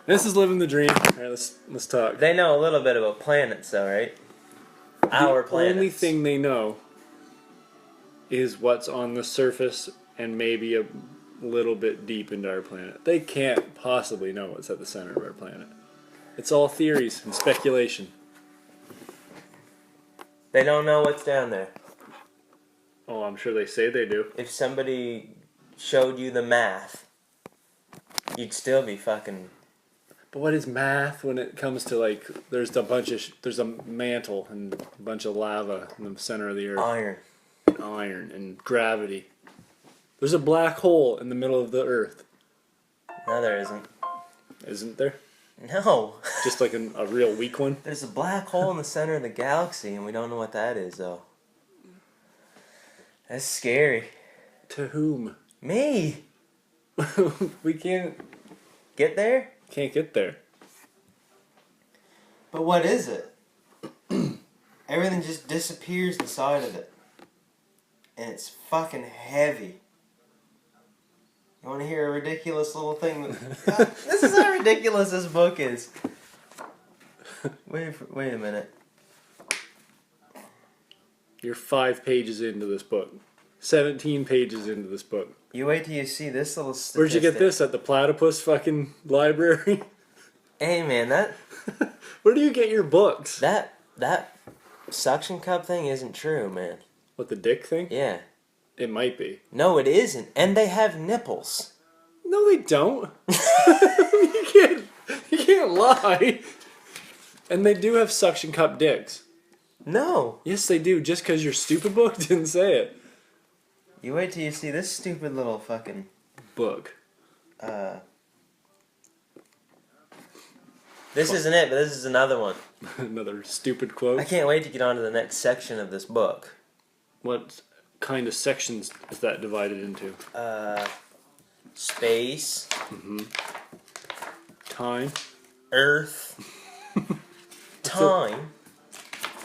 This is living the dream. Alright, let's talk. They know a little bit about planets, though, right? Our planets. The only thing they know is what's on the surface and maybe a little bit deep into our planet. They can't possibly know what's at the center of our planet. It's all theories and speculation. They don't know what's down there. Oh, I'm sure they say they do. If somebody showed you the math, you'd still be fucking... But what is math when it comes to, like, there's a mantle and a bunch of lava in the center of the earth. Iron and gravity. There's a black hole in the middle of the earth. No, there isn't. Isn't there? No. Just like a real weak one? There's a black hole in the center of the galaxy, and we don't know what that is, though. That's scary. To whom? Me. We can't Get there? Can't get there. But what is it? Everything just disappears inside of it. And it's fucking heavy. You want to hear a ridiculous little thing? This is how ridiculous this book is. Wait a minute. You're 5 pages into this book. 17 pages into this book. You wait till you see this little statistic. Where'd you get this? At the platypus fucking library? Hey man, that... Where do you get your books? That suction cup thing isn't true, man. What, the dick thing? Yeah. It might be. No, it isn't. And they have nipples. No, they don't. You can't lie. And they do have suction cup dicks. No. Yes, they do. Just because your stupid book didn't say it. You wait till you see this stupid little fucking... book. This isn't it, but this is another one. Another stupid quote. I can't wait to get on to the next section of this book. What kind of sections is that divided into? Space. Mm-hmm. Time. Earth. Time.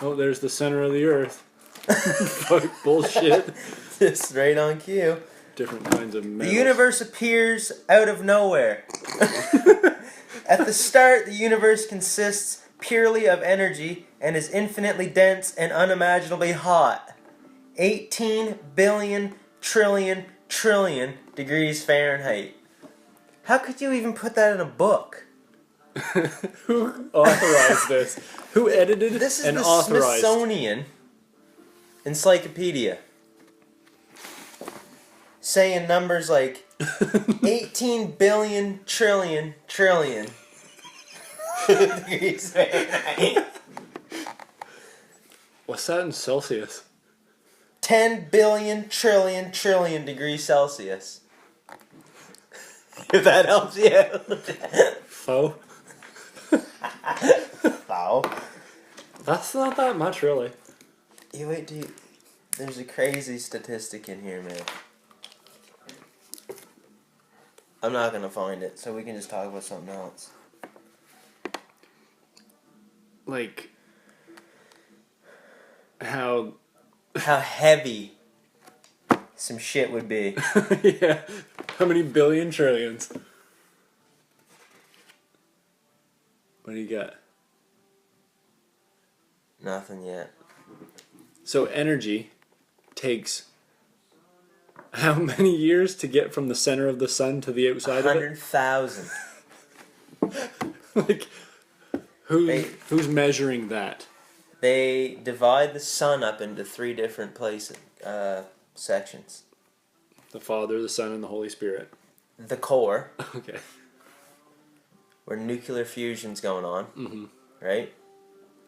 Oh, there's the center of the earth. Fuck bullshit. Just right on cue. Different kinds of metals. The universe appears out of nowhere. At the start, the universe consists purely of energy and is infinitely dense and unimaginably hot. 18 billion trillion degrees Fahrenheit. How could you even put that in a book? Who authorized this? Who edited This is and the authorized? Smithsonian Encyclopedia. Saying numbers like 18 billion trillion degrees Fahrenheit. What's that in Celsius? 10 billion trillion degrees Celsius. If that helps you out. Faux? Wow. That's not that much, really. You wait till you... There's a crazy statistic in here, man. I'm not gonna find it, so we can just talk about something else. Like... How heavy some shit would be. Yeah. How many billion trillions? What do you got? Nothing yet. So energy takes how many years to get from the center of the sun to the outside of it? 100,000. Like, who's measuring that? They divide the sun up into 3 different places, sections. The Father, the Son, and the Holy Spirit. The core, Okay. where nuclear fusion's going on, right?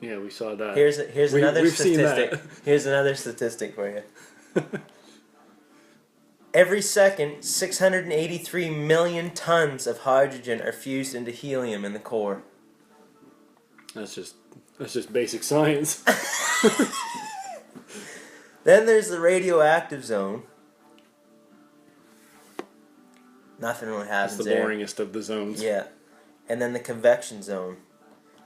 Yeah, we saw that. Here's another we've seen statistic. that. Here's another statistic for you. Every second, 683 million tons of hydrogen are fused into helium in the core. That's just basic science. Then there's the radioactive zone. Nothing really happens It's the there. boringest of the zones. Yeah. And then the convection zone.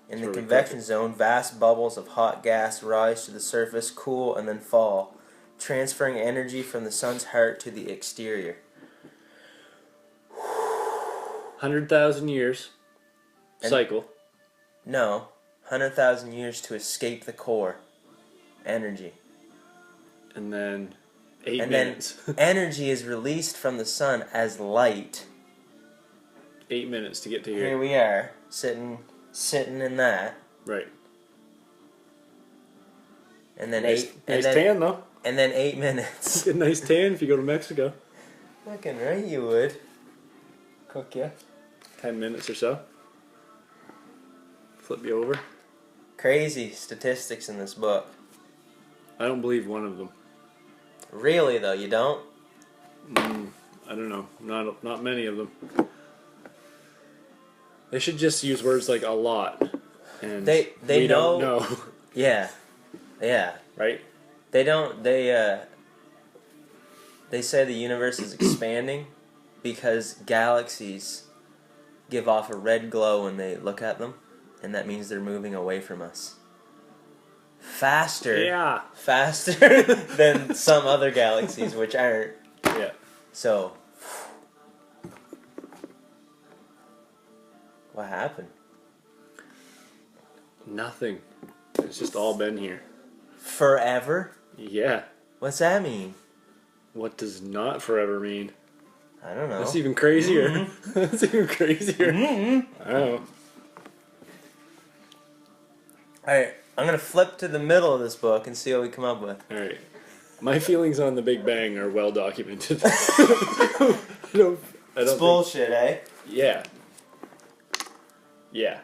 In the That's where we convection cook it. zone, vast bubbles of hot gas rise to the surface, cool, and then fall, transferring energy from the sun's heart to the exterior. 100,000 years. Cycle. No, 100,000 years to escape the core. Energy. And then 8 and minutes. then energy is released from the sun as light. 8 minutes to get to here. Here we are, sitting in that. Right. And then nice tan though. And then 8 minutes. Get a nice tan if you go to Mexico. Fucking right you would. Cook ya. 10 minutes or so. Flip you over. Crazy statistics in this book. I don't believe one of them. Really though, you don't? I don't know. Not many of them. They should just use words like a lot. And they we know. Don't know. Yeah. Right? They don't. They say the universe is expanding because galaxies give off a red glow when they look at them, and that means they're moving away from us. Faster than some other galaxies, which aren't. Yeah. So, what happened? Nothing. It's just all been here. Forever? Yeah. What's that mean? What does not forever mean? I don't know. That's even crazier. Mm-hmm. That's even crazier. Mm-hmm. I don't know. Alright, I'm going to flip to the middle of this book and see what we come up with. Alright. My feelings on the Big Bang are well documented. I don't it's bullshit, eh? Yeah. Yeah.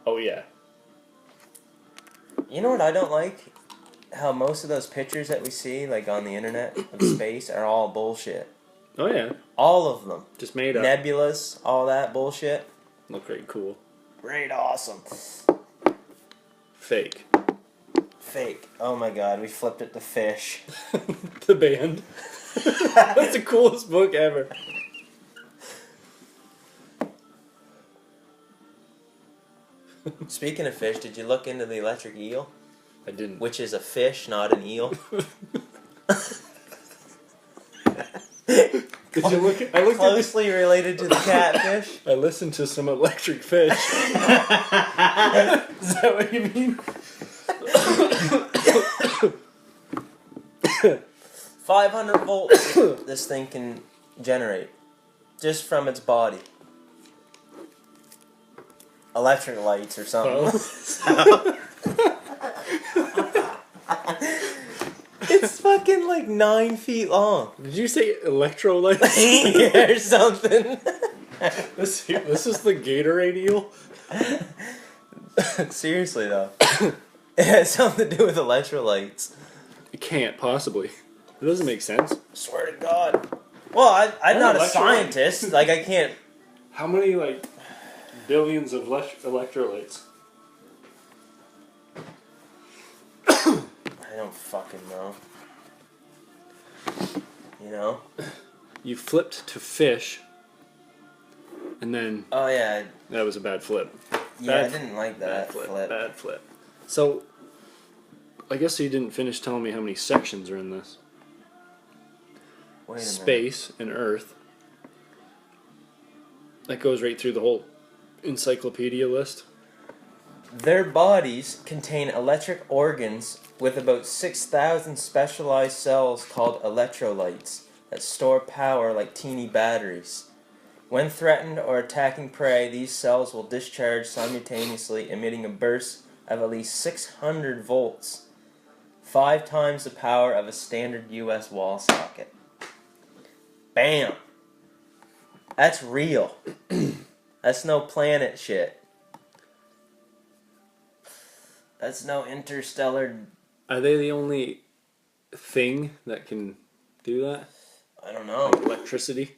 Oh, yeah. You know what I don't like? How most of those pictures that we see, like on the internet of space, are all bullshit. Oh, yeah. All of them. Just made up. Nebulas, all that bullshit. Look great, cool. Great, awesome. Fake. Fake. Oh my god, we flipped it to fish. The band. That's the coolest book ever. Speaking of fish, did you look into the electric eel? I didn't. Which is a fish, not an eel. Did you look? I looked closely related to the catfish. I listened to some electric fish. Is that what you mean? 500 volts this thing can generate just from its body. Electric lights or something. Oh. It's fucking like 9 feet long. Did you say electrolytes? Yeah, or something. This is the Gatorade eel? Seriously though. It has something to do with electrolytes. It can't possibly. It doesn't make sense. Swear to God. Well, I'm not a scientist. Like, I can't... How many, like, billions of electrolytes? I don't fucking know. You know? You flipped to fish, and then... Oh, yeah. That was a bad flip. Yeah, I didn't like that flip. Bad flip. So, I guess you didn't finish telling me how many sections are in this. Wait a minute. Space and Earth. That goes right through the whole encyclopedia list. Their bodies contain electric organs with about 6,000 specialized cells called electrolytes that store power like teeny batteries. When threatened or attacking prey, these cells will discharge simultaneously, emitting a burst of at least 600 volts, 5 times the power of a standard US wall socket. Bam! That's real. That's no planet shit. That's no interstellar... Are they the only thing that can do that? I don't know. Like electricity?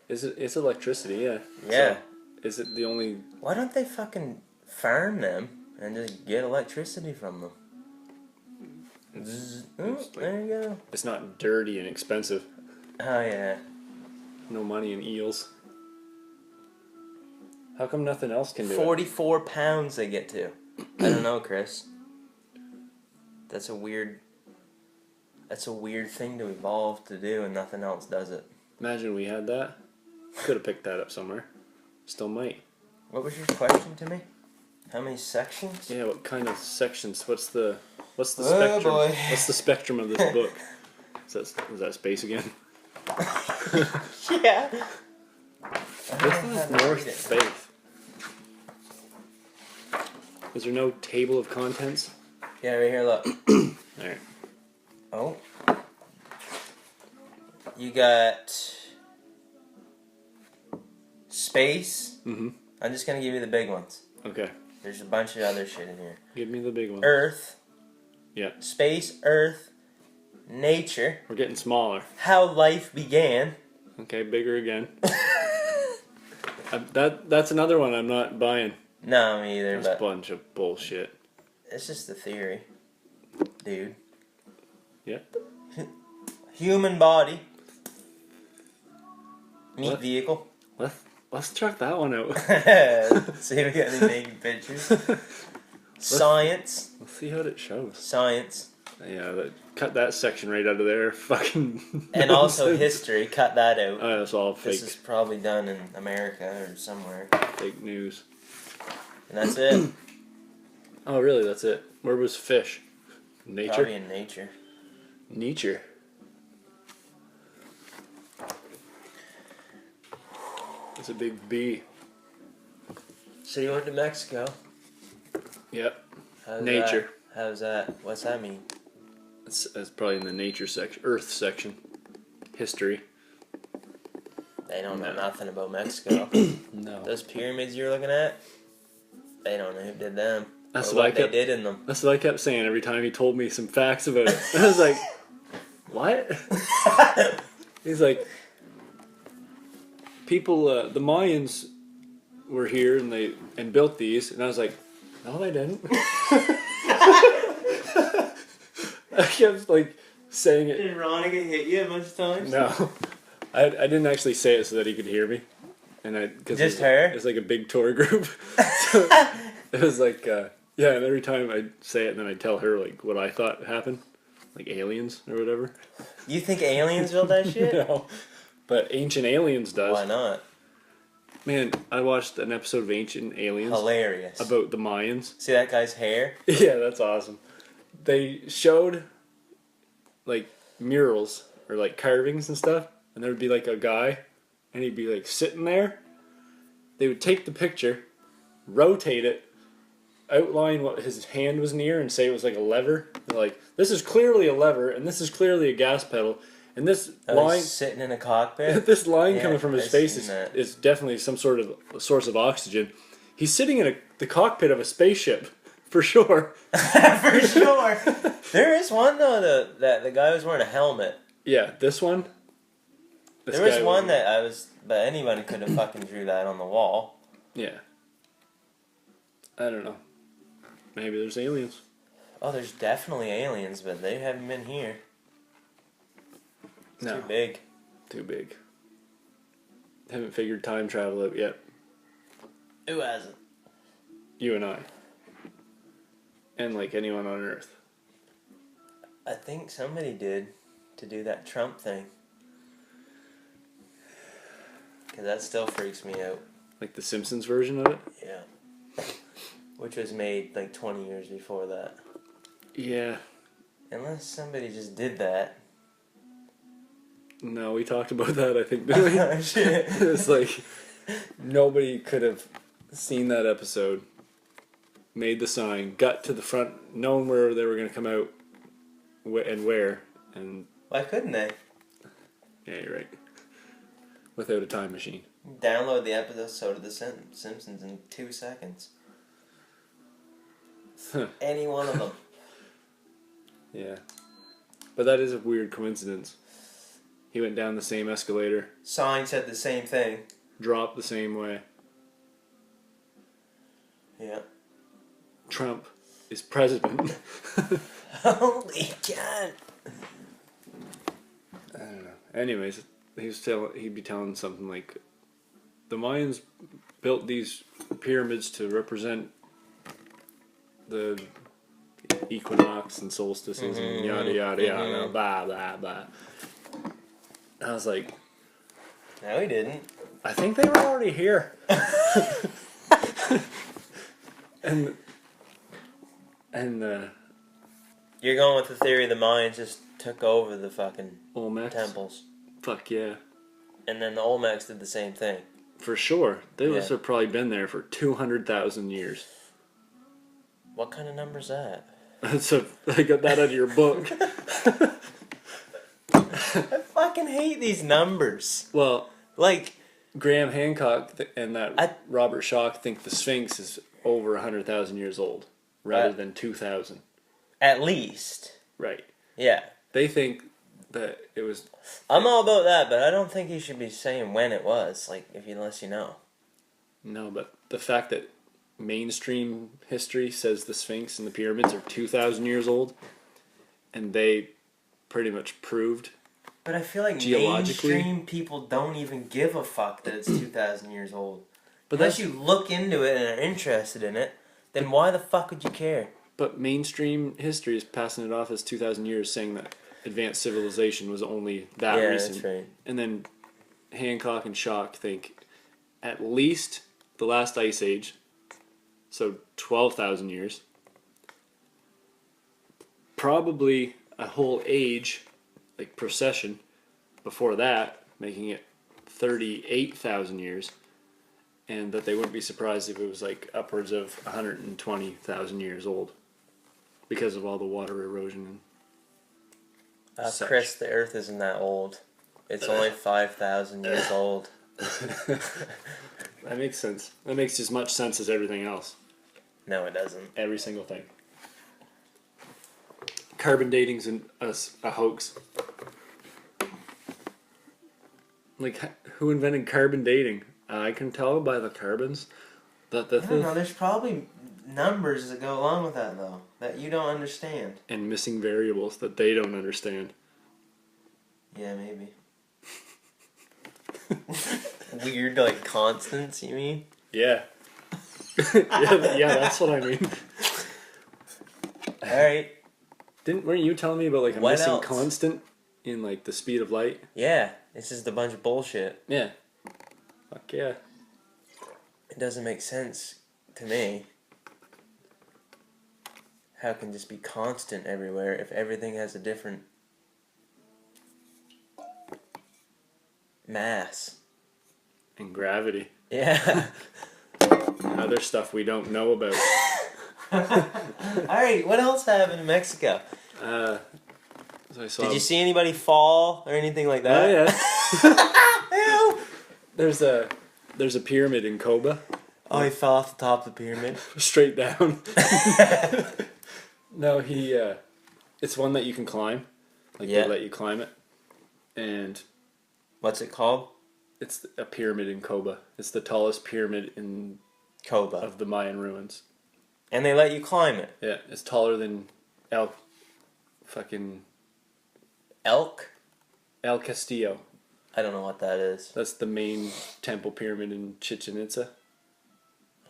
It's electricity, yeah. Yeah. So, is it the only... Why don't they fucking farm them and just get electricity from them? There you go. It's not dirty and expensive. Oh, yeah. No money in eels. How come nothing else can do 44 pounds they get to. I don't know, Chris. That's a weird thing to evolve to do and nothing else does it. Imagine we had that. Could have picked that up somewhere. Still might. What was your question to me? How many sections? Yeah, what kind of sections? What's the spectrum? Boy. What's the spectrum of this book? Is that space again? Yeah. This is North Faith. Is there no table of contents? Yeah, right here, look. Alright. Oh. You got space. Mm-hmm. I'm just going to give you the big ones. Okay. There's a bunch of other shit in here. Give me the big one. Earth. Yeah. Space, Earth, nature. We're getting smaller. How life began. Okay, bigger again. That's another one I'm not buying. No, me either. That's a bunch of bullshit. It's just a theory, dude. Yeah. Human body. Meat What? vehicle. Let's check that one out. See if we got any naked pictures. Science. Let's see how it shows. Science. Yeah, cut that section right out of there. Fucking. And also history. Cut that out. Oh, that's all fake. This is probably done in America or somewhere. Fake news. And that's it. Oh, really? That's it. Where was fish? Nature. Probably in nature. Nature. It's a big B. So you went to Mexico. Yep. How's Nature. That? How's that? What's that mean? That's probably in the nature section, Earth section, history. They don't know nothing about Mexico. No. Those pyramids you're looking at, they don't know who did them. That's or what they did in them. That's what I kept saying every time he told me some facts about it. I was like, what? He's like, people, the Mayans were here and built these, and I was like, no, they didn't. I kept like saying it. Did Veronica hit you a bunch of times? No, I didn't actually say it so that he could hear me, and cause just her. It's like a big tour group, so it was like yeah. And every time I say it, and then I tell her like what I thought happened, like aliens or whatever. You think aliens built that shit? No, but Ancient Aliens does. Why not? Man, I watched an episode of Ancient Aliens. Hilarious. About the Mayans. See that guy's hair? Yeah, that's awesome. They showed like murals or like carvings and stuff, and there would be like a guy, and he'd be like sitting there. They would take the picture, rotate it, outline what his hand was near, and say it was like a lever. They're like, this is clearly a lever, and this is clearly a gas pedal, and this line sitting in a cockpit. this line coming from his I've face seen is definitely some sort of source of oxygen. He's sitting in the cockpit of a spaceship, for sure. For sure. There is one though that the guy was wearing a helmet. Yeah, this one. There was one but anyone could have fucking drew that on the wall. Yeah. I don't know. Maybe there's aliens. Oh, there's definitely aliens, but they haven't been here. It's No. too big. Too big. Haven't figured time travel out yet. Who hasn't? You and I. And like anyone on Earth. I think somebody did to do that Trump thing. Because that still freaks me out. Like the Simpsons version of it? Yeah. Which was made like 20 years before that. Yeah. Unless somebody just did that. No, we talked about that, I think, didn't we? Oh, shit. It's like nobody could have seen that episode, made the sign, got to the front, known where they were going to come out and where. And Why couldn't they? yeah, you're right. Without a time machine. Download the episode of The Simpsons in 2 seconds. Any one of them. Yeah. But that is a weird coincidence. He went down the same escalator. Sign said the same thing. Dropped the same way. Yeah. Trump is president. Holy God. I don't know. Anyways, he'd be telling something like, the Mayans built these pyramids to represent the equinox and solstices and yada yada yada, blah blah blah. I was like, No, he didn't. I think they were already here. and You're going with the theory the Mayans just took over the fucking Olmecs. temples. Fuck yeah. And then the Olmecs did the same thing. For sure. They must have probably been there for 200,000 years. What kind of number's that? So I got that out of your book. I fucking hate these numbers. Well, like Graham Hancock and Robert Schoch think the Sphinx is over 100,000 years old rather than 2,000. At least. Right. Yeah. They think that it was... I'm all about that, but I don't think you should be saying when it was, like, unless you know. No, but the fact that mainstream history says the Sphinx and the pyramids are 2,000 years old, and they pretty much proved... But I feel like mainstream people don't even give a fuck that it's 2,000 years old. But unless you look into it and are interested in it, then why the fuck would you care? But mainstream history is passing it off as 2,000 years, saying that advanced civilization was only that recent. That's right. And then Hancock and Schoch think at least the last ice age, so 12,000 years, probably a whole age, like procession, before that, making it 38,000 years, and that they wouldn't be surprised if it was like upwards of 120,000 years old because of all the water erosion and such. Chris, the Earth isn't that old. It's only 5,000 years old. That makes sense. That makes as much sense as everything else. No, it doesn't. Every single thing. Carbon dating's a hoax. Like, who invented carbon dating? I can tell by the carbons that I don't know. There's probably numbers that go along with that, though, that you don't understand. And missing variables that they don't understand. Yeah, maybe. Weird, like, constants, you mean? Yeah. yeah, that's what I mean. Alright. Weren't you telling me about, like, a What missing else? constant in, like, the speed of light? Yeah, it's just a bunch of bullshit. Yeah. Fuck yeah. It doesn't make sense to me. How can this be constant everywhere if everything has a different mass? And gravity. Yeah. And other stuff we don't know about. Alright, what else happened in Mexico? So I saw... Did you see anybody fall or anything like that? Oh, yeah. There's a pyramid in Koba. Oh, he fell off the top of the pyramid? Straight down. No, it's one that you can climb. Like, they let you climb it. And... What's it called? It's a pyramid in Koba. It's the tallest pyramid in... Koba. Of the Mayan ruins. And they let you climb it? Yeah, it's taller than El Castillo. I don't know what that is. That's the main temple pyramid in Chichen Itza.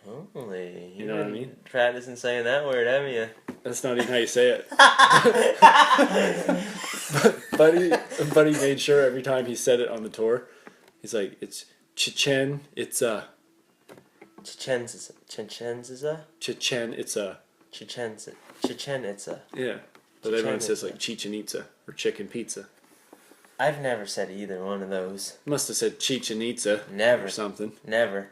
Holy. You know what I mean? Practicing saying that word, haven't you? That's not even how you say it. Buddy made sure every time he said it on the tour, he's like, it's Chichen Itza. Chichen Itza. Chichen Itza. Chichen Itza. Yeah. But everyone says like Chichen Itza or chicken pizza. I've never said either one of those. Must have said Chichen Itza. Never. Or something. Never.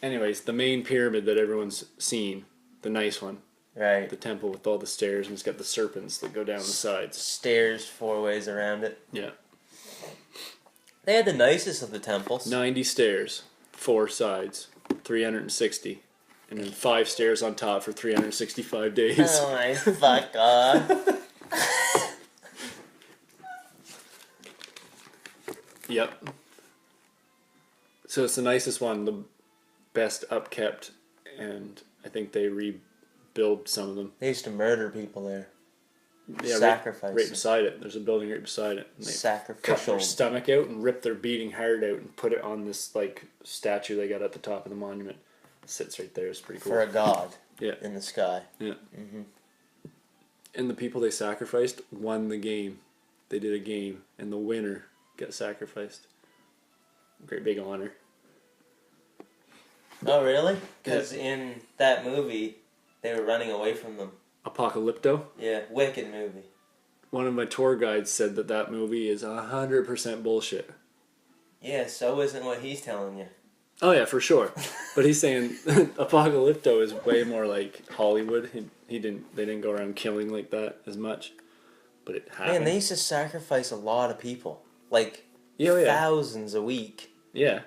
Anyways, the main pyramid that everyone's seen, the nice one. Right. The temple with all the stairs, and it's got the serpents that go down the sides. Stairs 4 ways around it. Yeah. They had the nicest of the temples. 90 stairs, 4 sides, 360. And then 5 stairs on top for 365 days. Oh my fuck god. Yep. So it's the nicest one, the best upkept, and I think they rebuild some of them. They used to murder people there. Yeah, sacrifice. Right beside it. There's a building right beside it. And they sacrificial. cut their stomach out and rip their beating heart out and put it on this like statue they got at the top of the monument. It sits right there. It's pretty cool. For a god. Yeah. In the sky. Yeah. Mm-hmm. And the people they sacrificed won the game. They did a game, and the winner got sacrificed. Great big honor. Oh, really? Because in that movie, they were running away from them. Apocalypto? Yeah, wicked movie. One of my tour guides said that movie is 100% bullshit. Yeah, so isn't what he's telling you. Oh yeah, for sure. But he's saying Apocalypto is way more like Hollywood. They didn't go around killing like that as much. But it happened. Man, they used to sacrifice a lot of people. Like, thousands a week. Yeah.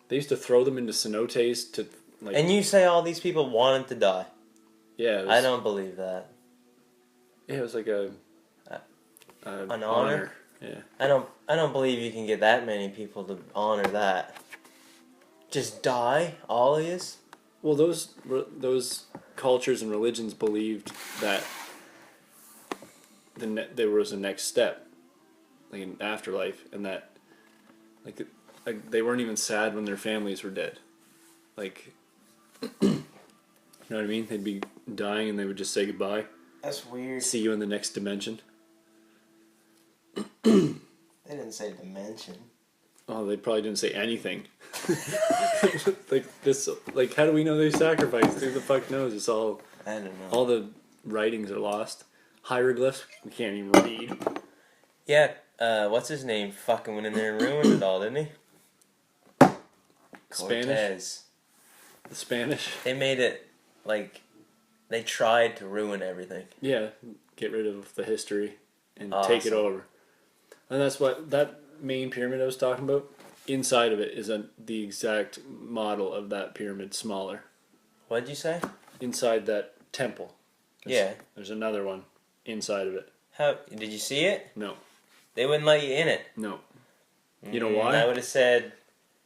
They used to throw them into cenotes to, like... And you say all these people wanted to die. Yeah. I don't believe that. Yeah, it was like an honor? Yeah. I don't believe you can get that many people to honor that. Just die, all of yous? Well, those cultures and religions believed that there was a next step, like an afterlife, and that like they weren't even sad when their families were dead. Like, you know what I mean? They'd be dying and they would just say goodbye. That's weird. See you in the next dimension. They didn't say dimension. Oh, they probably didn't say anything. Like how do we know they sacrificed? Who the fuck knows? It's all... I don't know. All the writings are lost. Hieroglyphs, we can't even read. Yeah, what's his name? Fucking went in there and ruined it all, didn't he? Spanish? Cortez. The Spanish? They made it, like, they tried to ruin everything. Yeah, get rid of the history and Awesome. take it over. And that's what, that main pyramid I was talking about, inside of it is the exact model of that pyramid, smaller. What'd you say? Inside that temple. Yeah. There's another one inside of it. How did you see it? No. They wouldn't let you in it. No. You know why? I would have said,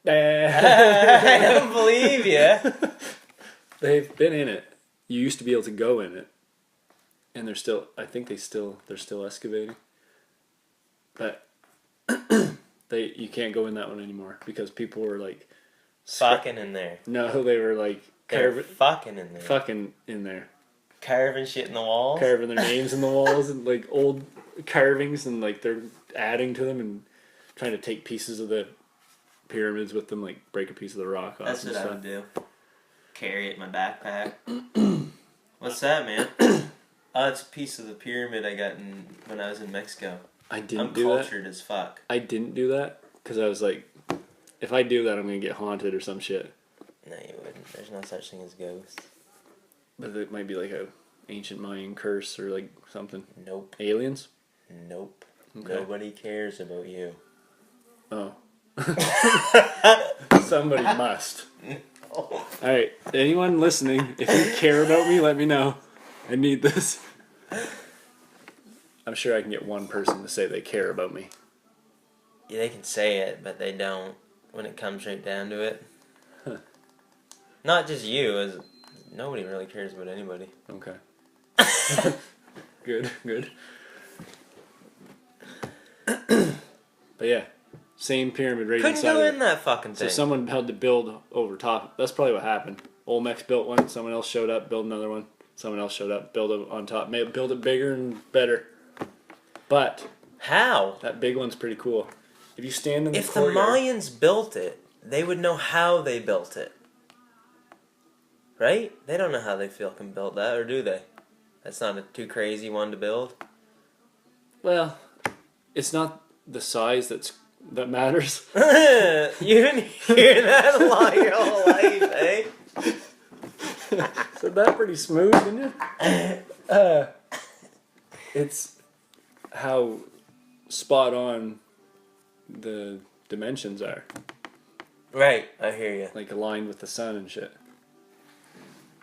I don't believe you. They've been in it. You used to be able to go in it. And they're still, I think they're still excavating. But you can't go in that one anymore because people were like fucking in there. No, they were like fucking in there. Fucking in there. Carving shit in the walls. Carving their names in the walls and like old carvings, and like they're adding to them and trying to take pieces of the pyramids with them, like break a piece of the rock off. That's what I would do. Carry it in my backpack. What's that, man? Oh, it's a piece of the pyramid I got when I was in Mexico. I'm cultured as fuck. I didn't do that because I was like, if I do that, I'm gonna get haunted or some shit. No, you wouldn't. There's no such thing as ghosts. But it might be like a ancient Mayan curse or like something. Nope. Aliens? Nope. Okay. Nobody cares about you. Oh. Somebody must. No. Alright, anyone listening, if you care about me, let me know. I need this. I'm sure I can get one person to say they care about me. Yeah, they can say it, but they don't when it comes right down to it. Huh. Not just you, as nobody really cares about anybody. Okay. Good. But yeah, same pyramid right Couldn't inside go of in it. that fucking thing. So someone had to build over top. That's probably what happened. Olmecs built one, someone else showed up, built another one. Someone else showed up, build it on top. Build it bigger and better. But how? That big one's pretty cool. If you stand in the If courtyard, the Mayans built it, they would know how they built it. Right? They don't know how they fucking built that, or do they? That's not a too crazy one to build. Well, it's not the size that matters. You didn't hear that a lot your whole life, eh? Said that pretty smooth, didn't you? It's how spot on the dimensions are. Right, I hear you. Like aligned with the sun and shit.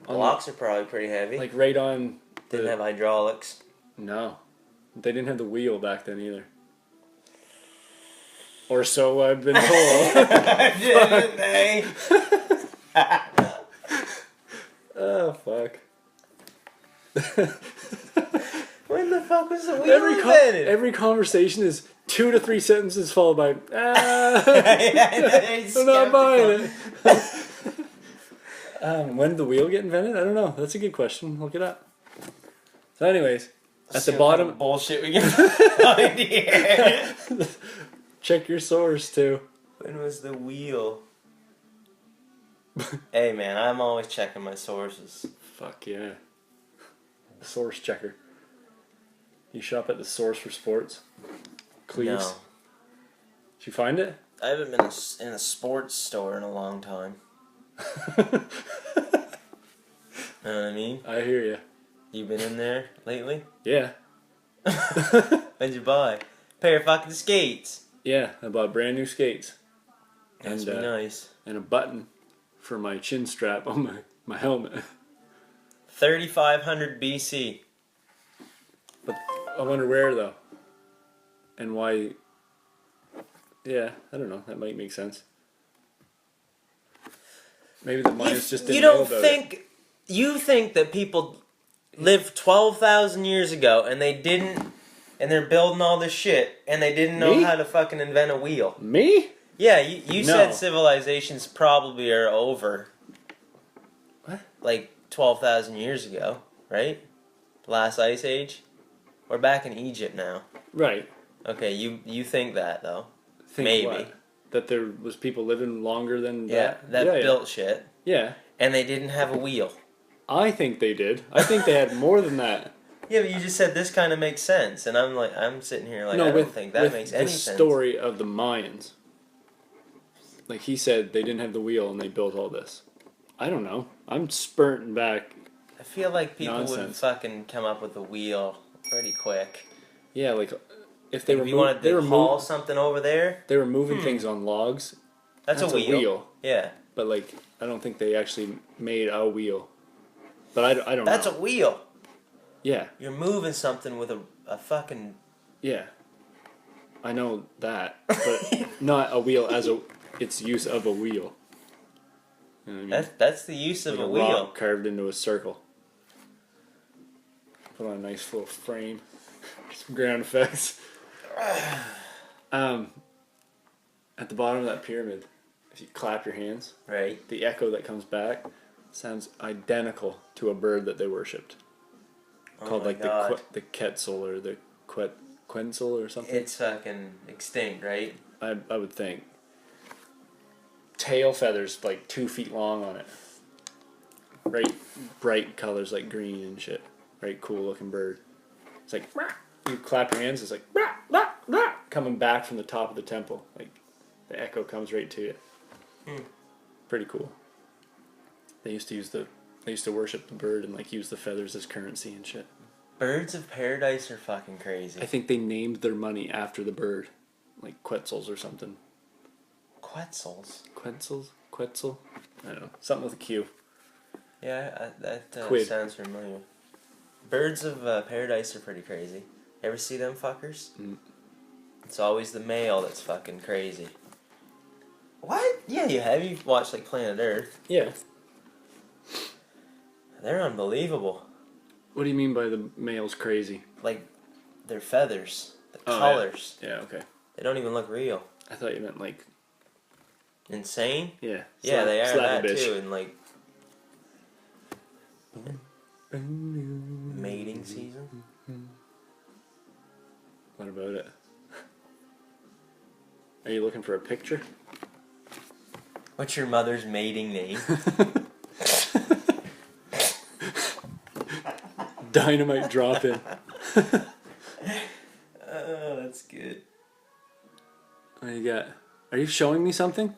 Blocks are probably pretty heavy. Like right on. Didn't have hydraulics. No. They didn't have the wheel back then either. Or so I've been told. Didn't they? Oh, fuck. When the fuck was the wheel invented? Every conversation is 2 to 3 sentences followed by, I'm not buying it. When did the wheel get invented? I don't know. That's a good question. Look it up. So anyways, at the bottom... bullshit we can find here. Check your source, too. When was the wheel? Hey man, I'm always checking my sources. Fuck yeah. Source checker. You shop at the Source for Sports? Cleves? No. Did you find it? I haven't been in a sports store in a long time. Know what I mean? I hear you. You been in there lately? Yeah. What'd you buy? Pair of fucking skates. Yeah, I bought brand new skates. That's be nice. And a button for my chin strap on my helmet. 3500 BC. But I wonder where though. And why. Yeah, I don't know. That might make sense. Maybe the Mayans just didn't know about it. You think that people lived 12,000 years ago and they didn't, and they're building all this shit and they didn't know how to fucking invent a wheel? Me? Yeah, you said civilizations probably are over. What? Like 12,000 years ago, right? Last ice age? We're back in Egypt now. Right. Okay, you think that though. Maybe. What? That there was people living longer than that? Yeah, that built shit. Yeah. And they didn't have a wheel. I think they did. I think they had more than that. Yeah, but you just said this kind of makes sense, and I'm sitting here like, I don't think that makes any sense. The story of the Mayans. Like he said, they didn't have the wheel and they built all this. I don't know. I'm spurting back. I feel like people would fucking come up with a wheel pretty quick. Yeah, like if they were wanted to haul something over there. They were moving things on logs. That's a wheel. Yeah. But like, I don't think they actually made a wheel. But I don't know. That's a wheel. Yeah. You're moving something with a fucking... Yeah. I know that. But not a wheel as its use of a wheel. You know what I mean? That's the use of like a wheel. Rock carved into a circle. Put on a nice little frame. Some ground effects. At the bottom of that pyramid, if you clap your hands, right, the echo that comes back sounds identical to a bird that they worshipped. Called like the Quetzal or the Quetzal or something. It's fucking extinct, right? I would think. Tail feathers like 2 feet long on it. Bright colors like green and shit. Right, cool looking bird. It's like you clap your hands. It's like coming back from the top of the temple. Like the echo comes right to you. Pretty cool. They used to worship the bird and like use the feathers as currency and shit. Birds of paradise are fucking crazy. I think they named their money after the bird, like Quetzals or something. Quetzals? Quetzal? I don't know. Something with a Q. Yeah, that sounds familiar. Birds of paradise are pretty crazy. Ever see them fuckers? It's always the male that's fucking crazy. What? Yeah, you have. You've watched like Planet Earth. Yeah. They're unbelievable. What do you mean by the male's crazy? Like, their feathers, the colors. Yeah, okay. They don't even look real. I thought you meant like... Insane? Yeah. Yeah, they are that too, and like... Mating season? What about it? Are you looking for a picture? What's your mother's mating name? Dynamite drop in. Oh, that's good. What do you got? Are you showing me something?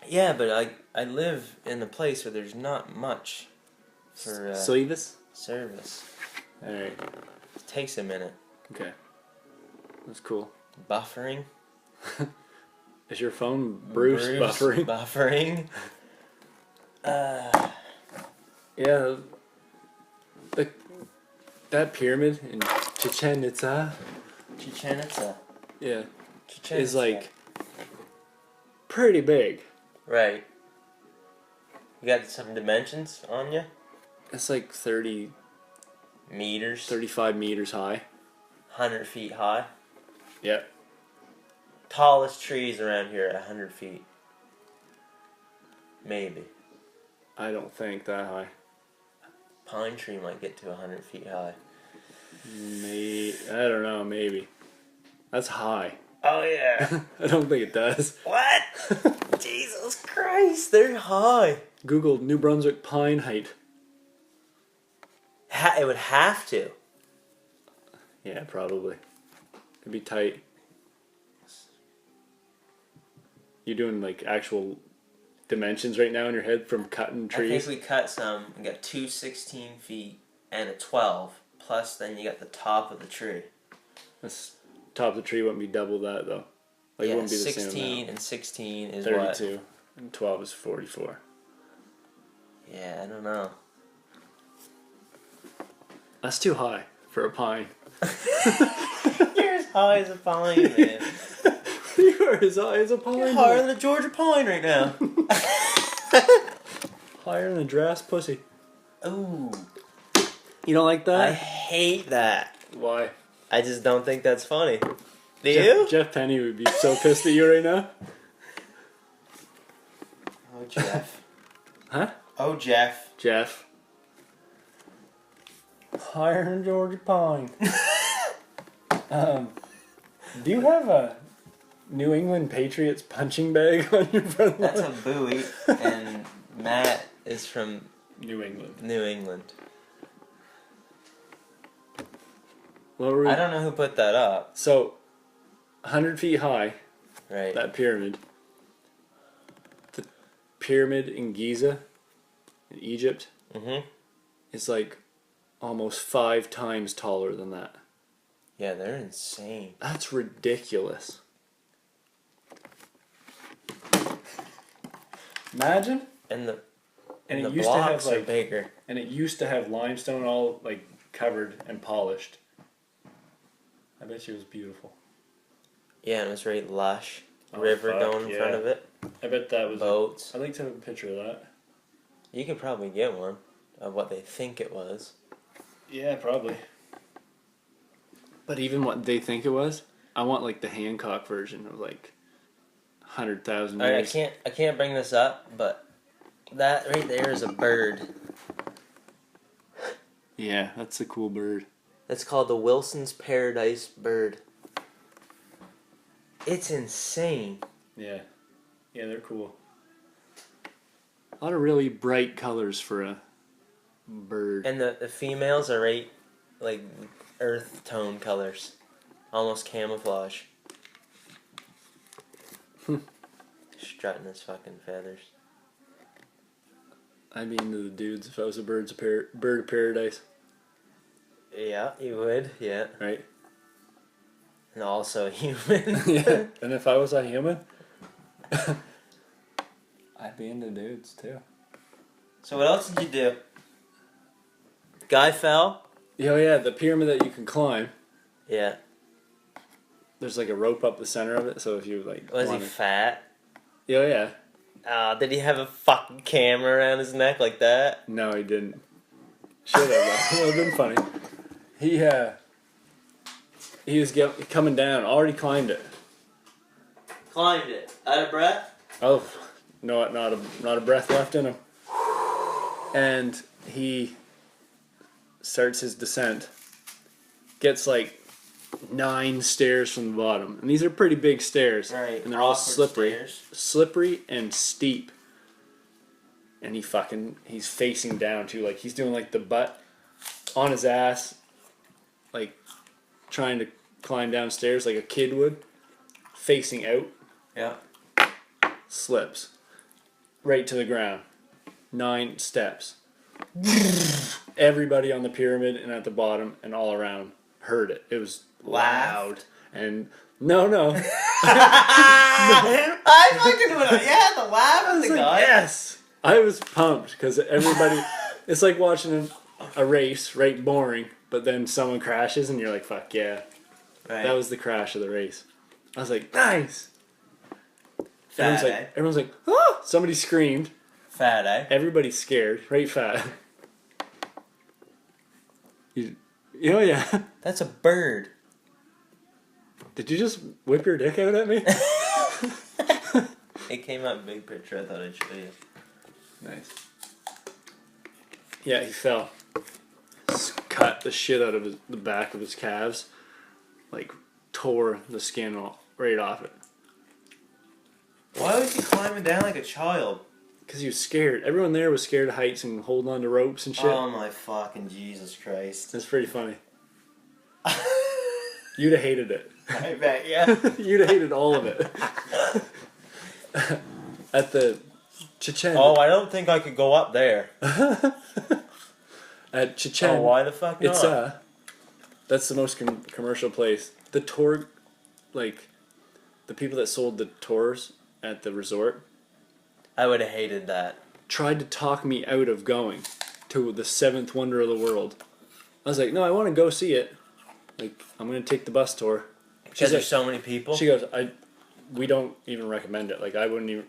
Yeah, but I live in a place where there's not much for service. All right. It takes a minute. Okay. That's cool. Buffering. Is your phone Bruce buffering? Buffering. Yeah. That pyramid in Chichen Itza. Yeah. Is like pretty big. Right. You got some dimensions on you? It's like 30 meters. 35 meters high. 100 feet high. Yep. Tallest trees around here at 100 feet. Maybe. I don't think that high. Pine tree might get to 100 feet high. I don't know, maybe. That's high. Oh, yeah. I don't think it does. What? Jesus Christ, they're high. Google New Brunswick pine height. It would have to. Yeah, probably. It'd be tight. You doing like actual dimensions right now in your head from cutting trees? I think we cut some and got 2 16 feet and a 12. Plus, then you got the top of the tree. This top of the tree wouldn't be double that though. Like Yeah, it wouldn't be the 16 same amount. and 16 is 32 what? and 12 is 44. Yeah, I don't know. That's too high for a pine. You're as high as a pine, man. You are as high as a pine. You're higher than a Georgia pine right now. Higher than a giraffe's pussy. Ooh. You don't like that? I hate that. Why? I just don't think that's funny. Do you? Jeff Penny would be so pissed at you right now. Oh, Jeff. Huh? Oh, Jeff. Jeff. Higher than Georgia pine. Do you have a New England Patriots punching bag on your front lawn? That's a buoy, and Matt is from New England. New England. What were we? I don't know who put that up. So, 100 feet high, Right. that pyramid. The pyramid in Giza, in Egypt, is like almost 5 times taller than that. Yeah, they're insane. That's ridiculous. Imagine. And the And the it used to have blocks are like bigger. And it used to have limestone all like covered and polished. I bet you it was beautiful. Yeah, and it was very lush. Oh, River fuck, going in front yeah. of it. I bet that was Boats. I'd like to have a picture of that. You could probably get one of what they think it was. Yeah, probably. But even what they think it was, I want like the Hancock version of like 100,000 years. I can't bring this up, but that right there is a bird. Yeah, that's a cool bird. It's called the Wilson's Paradise bird. It's insane. Yeah. Yeah, they're cool. A lot of really bright colors for a bird. And the females are right, like, earth tone colors. Almost camouflage. Strutting his fucking feathers. I'd be into the dudes if I was a bird of paradise. Yeah, you would, yeah. Right? And also a human. Yeah. And if I was a human, I'd be into dudes too. So what else did you do? Guy fell? Oh yeah, the pyramid that you can climb. Yeah. There's like a rope up the center of it, so if you like. Was he fat? Oh yeah. Did he have a fucking camera around his neck like that? No, he didn't. Should have. It would have been funny. He was coming down. Already climbed it. Climbed it. Out of breath? Oh, no, not a breath left in him. And he starts his descent. Gets like 9 stairs from the bottom, and these are pretty big stairs. Right. And they're all Awkward slippery and steep. And he's facing down too, like he's doing like the butt on his ass, like trying to climb downstairs like a kid would, facing out. Yeah. Slips right to the ground. 9 steps. Everybody on the pyramid and at the bottom and all around heard it. It was loud. And no. I fucking would have. Yeah, the laugh at the guy. Yes. I was pumped because everybody. It's like watching a race, right? Boring, but then someone crashes and you're like, "Fuck yeah!" Right. That was the crash of the race. I was like, "Nice." Fat, Everyone's like, "Ah!" Somebody screamed. Fat, eh? Everybody's scared. Right, fat. Oh yeah. That's a bird. Did you just whip your dick out at me? It came out big picture. I thought I'd show you. Nice. Yeah, he fell. Cut the shit out of the back of his calves. Like, tore the skin right off it. Why was he climbing down like a child? Because he was scared. Everyone there was scared of heights and holding on to ropes and shit. Oh my fucking Jesus Christ. It's pretty funny. You'd have hated it. I bet, yeah. You'd have hated all of it. At the Chichen. Oh, I don't think I could go up there. At Chichen. Oh, why the fuck not? It's that's the most commercial place. The tour, like, the people that sold the tours at the resort. I would have hated that. Tried to talk me out of going to the seventh wonder of the world. I was like, no, I want to go see it. Like, I'm going to take the bus tour. Because there's so many people? She goes, we don't even recommend it. Like, I wouldn't even,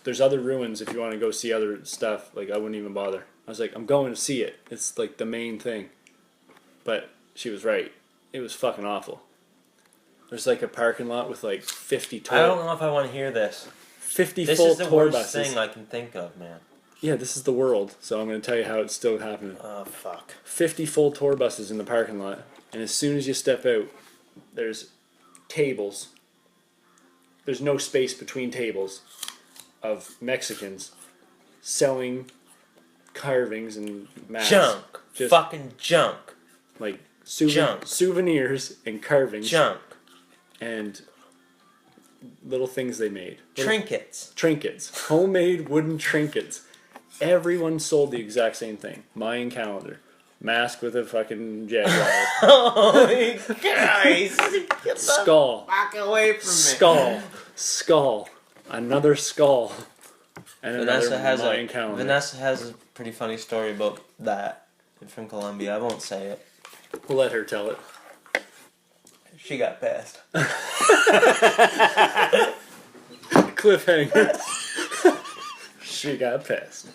there's other ruins if you want to go see other stuff. Like, I wouldn't even bother. I was like, I'm going to see it. It's, like, the main thing. But she was right. It was fucking awful. There's, like, a parking lot with, like, 50 tour. I don't know if I want to hear this. 50 this full is the tour worst buses. thing I can think of, man. Yeah, this is the world. So I'm going to tell you how it's still happening. Oh, fuck. 50 full tour buses in the parking lot. And as soon as you step out, there's tables. There's no space between tables of Mexicans selling carvings and masks. Junk. Just fucking junk. like Junk. souvenirs and carvings. Junk. And little things they made. Trinkets. Trinkets. Homemade wooden trinkets. Everyone sold the exact same thing. Mayan calendar. Mask with a fucking jaguar. Holy Christ. Get the Skull. fuck away from me. Skull. Skull. Another skull. And Vanessa another Mayan calendar. Vanessa has a pretty funny story about that from Colombia. I won't say it. We'll let her tell it. She got pissed. Cliffhanger. She got pissed.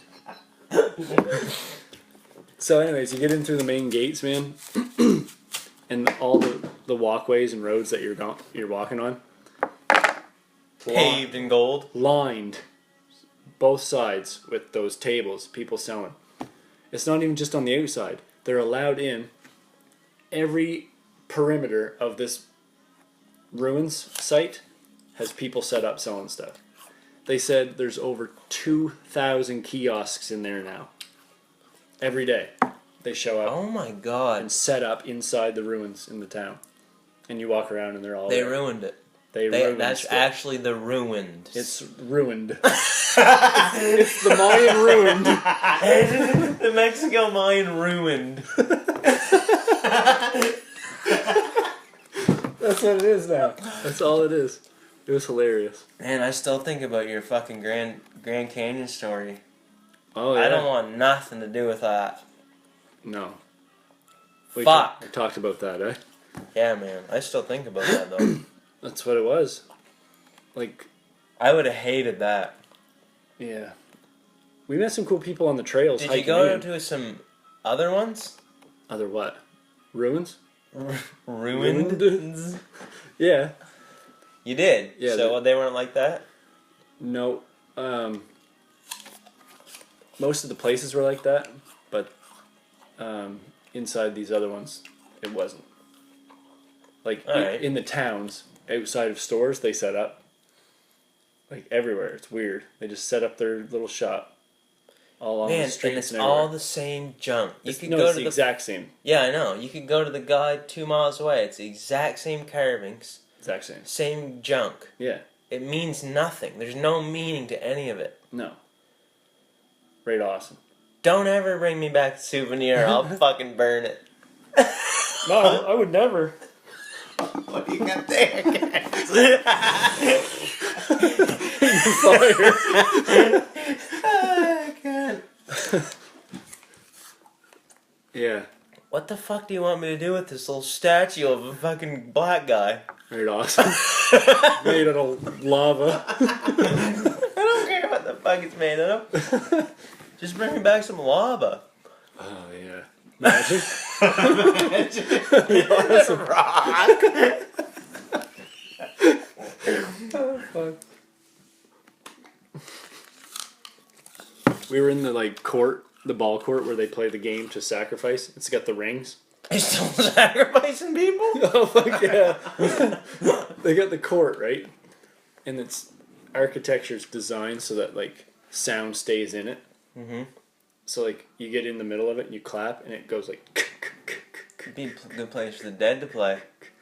So anyways, you get in through the main gates, man. And all the walkways and roads that you're walking on. Paved in gold. Lined. Both sides with those tables, people selling. It's not even just on the outside. They're allowed in. Every perimeter of this ruins site has people set up selling stuff. They said there's over 2,000 kiosks in there now. Every day they show up. Oh my god. And set up inside the ruins in the town. And you walk around and they're all They there. ruined it. They ruined That's it. actually the ruined. It's ruined. It's the Mayan ruined. The Mexico Mayan ruined. That's what it is now. That's all it is. It was hilarious. Man, I still think about your fucking Grand Canyon story. Oh yeah. I don't want nothing to do with that. No. Fuck. We talked about that, eh? Yeah, man. I still think about that though. That's what it was. Like, I would have hated that. yeah. We met some cool people on the trails. Did you go to some other ones? Other what? Ruins? Ruined? Yeah. You did? Yeah. So they weren't like that? No. Most of the places were like that, but inside these other ones, it wasn't. Like, Alright. in the towns, outside of stores, they set up. Like, everywhere. It's weird. They just set up their little shop. All on the Man, streets and it's and all everywhere. the same junk. You could No, go it's to the the exact same. Yeah, I know. You could go to the guy 2 miles away. It's the exact same carvings, Exact same. same junk. Yeah. It means nothing. There's no meaning to any of it. No. Right, awesome. Don't ever bring me back a souvenir. I'll fucking burn it. No, I would never. What do you got there, guys? Fire. I can't. Yeah. What the fuck do you want me to do with this little statue of a fucking black guy? Right, awesome. Made out of lava. I don't care what the fuck it's made of. Just bring me back some lava. Oh, yeah. Magic. Some rock. Oh, fuck. We were in the, like, court, the ball court where they play the game to sacrifice. It's got the rings. You're still sacrificing people? Oh, fuck yeah. They got the court, right? And it's architecture's designed so that like sound stays in it. Mm-hmm. So like you get in the middle of it and you clap and it goes like. It'd be a good place for the dead to play.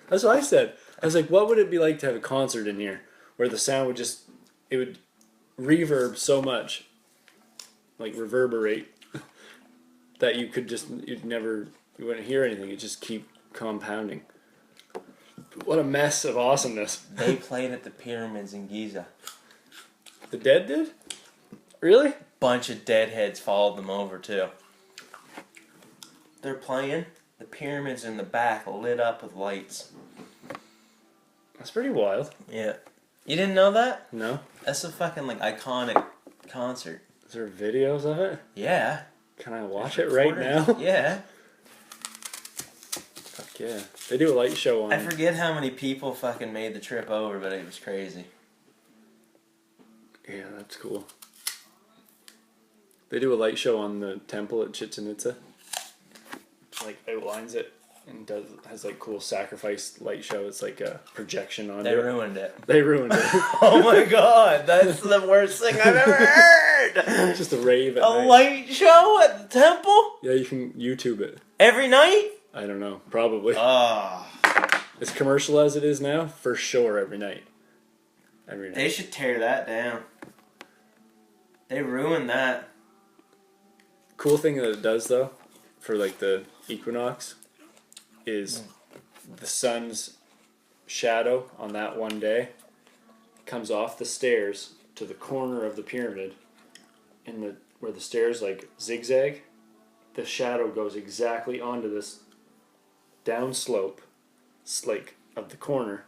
That's what I said. I was like, what would it be like to have a concert in here where the sound would just, it would reverb so much, like reverberate, that you wouldn't hear anything. It'd just keep compounding. What a mess of awesomeness. They played at the pyramids in Giza. The Dead did? Really? Bunch of deadheads followed them over too. They're playing. The pyramids in the back lit up with lights. That's pretty wild. Yeah. You didn't know that? No. That's a fucking like iconic concert. Is there videos of it? Yeah. Can I watch it right now? Yeah. Fuck yeah. They do a light show on I forget how many people fucking made the trip over, but it was crazy. Yeah, that's cool. They do a light show on the temple at Chichen Itza. Like outlines it and has like cool sacrifice light show. It's like a projection on it. They ruined it. They ruined it. Oh my god, that's the worst thing I've ever heard. Just a rave at a night. Light show at the temple? Yeah, you can YouTube it. Every night? I don't know. Probably. Oh. As commercial as it is now, for sure every night. Every night. They should tear that down. They ruined that. Cool thing that it does though, for like the equinox, is the sun's shadow on that one day comes off the stairs to the corner of the pyramid, where the stairs like zigzag. The shadow goes exactly onto this down slope, like of the corner,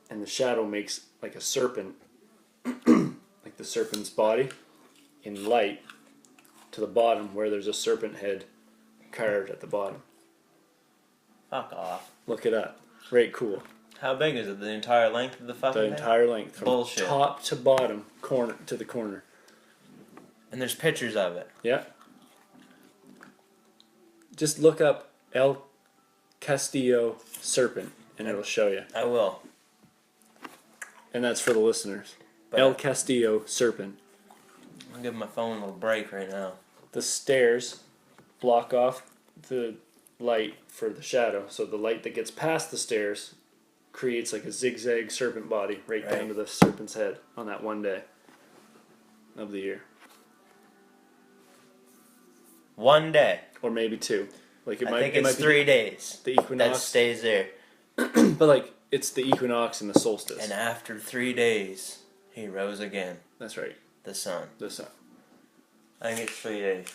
and the shadow makes like a serpent, like the serpent's body, in light to the bottom where there's a serpent head carved at the bottom. Fuck off. Look it up. Very cool. How big is it? The entire length of the fucking The thing? entire length, from Bullshit. top to bottom, corner to the corner. And there's pictures of it. Yeah. Just look up El Castillo serpent, and it'll show you. I will. And that's for the listeners. But El Castillo serpent. I'm giving my phone a little break right now. The stairs block off the light for the shadow, so the light that gets past the stairs creates like a zigzag serpent body right down to the serpent's head on that one day of the year. One day. Or maybe two. Like I think it's 3 days. The equinox. That stays there. But like it's the equinox and the solstice. And after 3 days, he rose again. That's right. The sun. The sun. I think it's 3 days.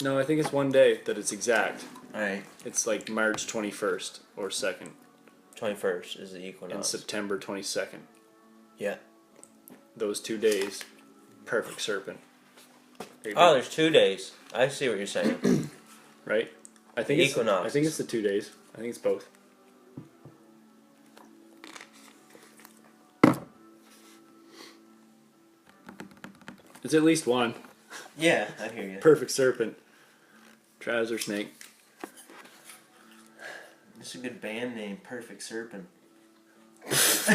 No, I think it's one day that it's exact. Alright. It's like March 21st or 2nd. 21st is the equinox. And September 22nd. Yeah. Those 2 days. Perfect serpent. Oh, there's 2 days. I see what you're saying. Right? I think Equinox. I think it's the 2 days. I think it's both. It's at least one. Yeah, I hear you. Perfect serpent. Trouser snake. It's a good band name, Perfect Serpent. That's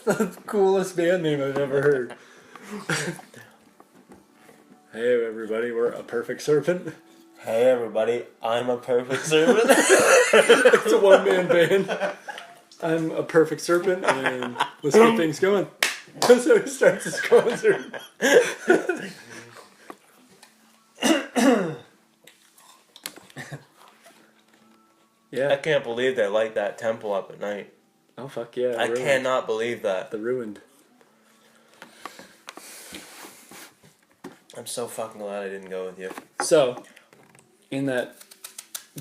the coolest band name I've ever heard. Hey everybody, we're a perfect serpent. Hey everybody, I'm a perfect serpent. It's a one-man band. I'm a perfect serpent, and let's get things going. That's how he starts his concert. Yeah. I can't believe they light that temple up at night. Oh fuck yeah! I cannot believe that. The ruined. I'm so fucking glad I didn't go with you. So, in that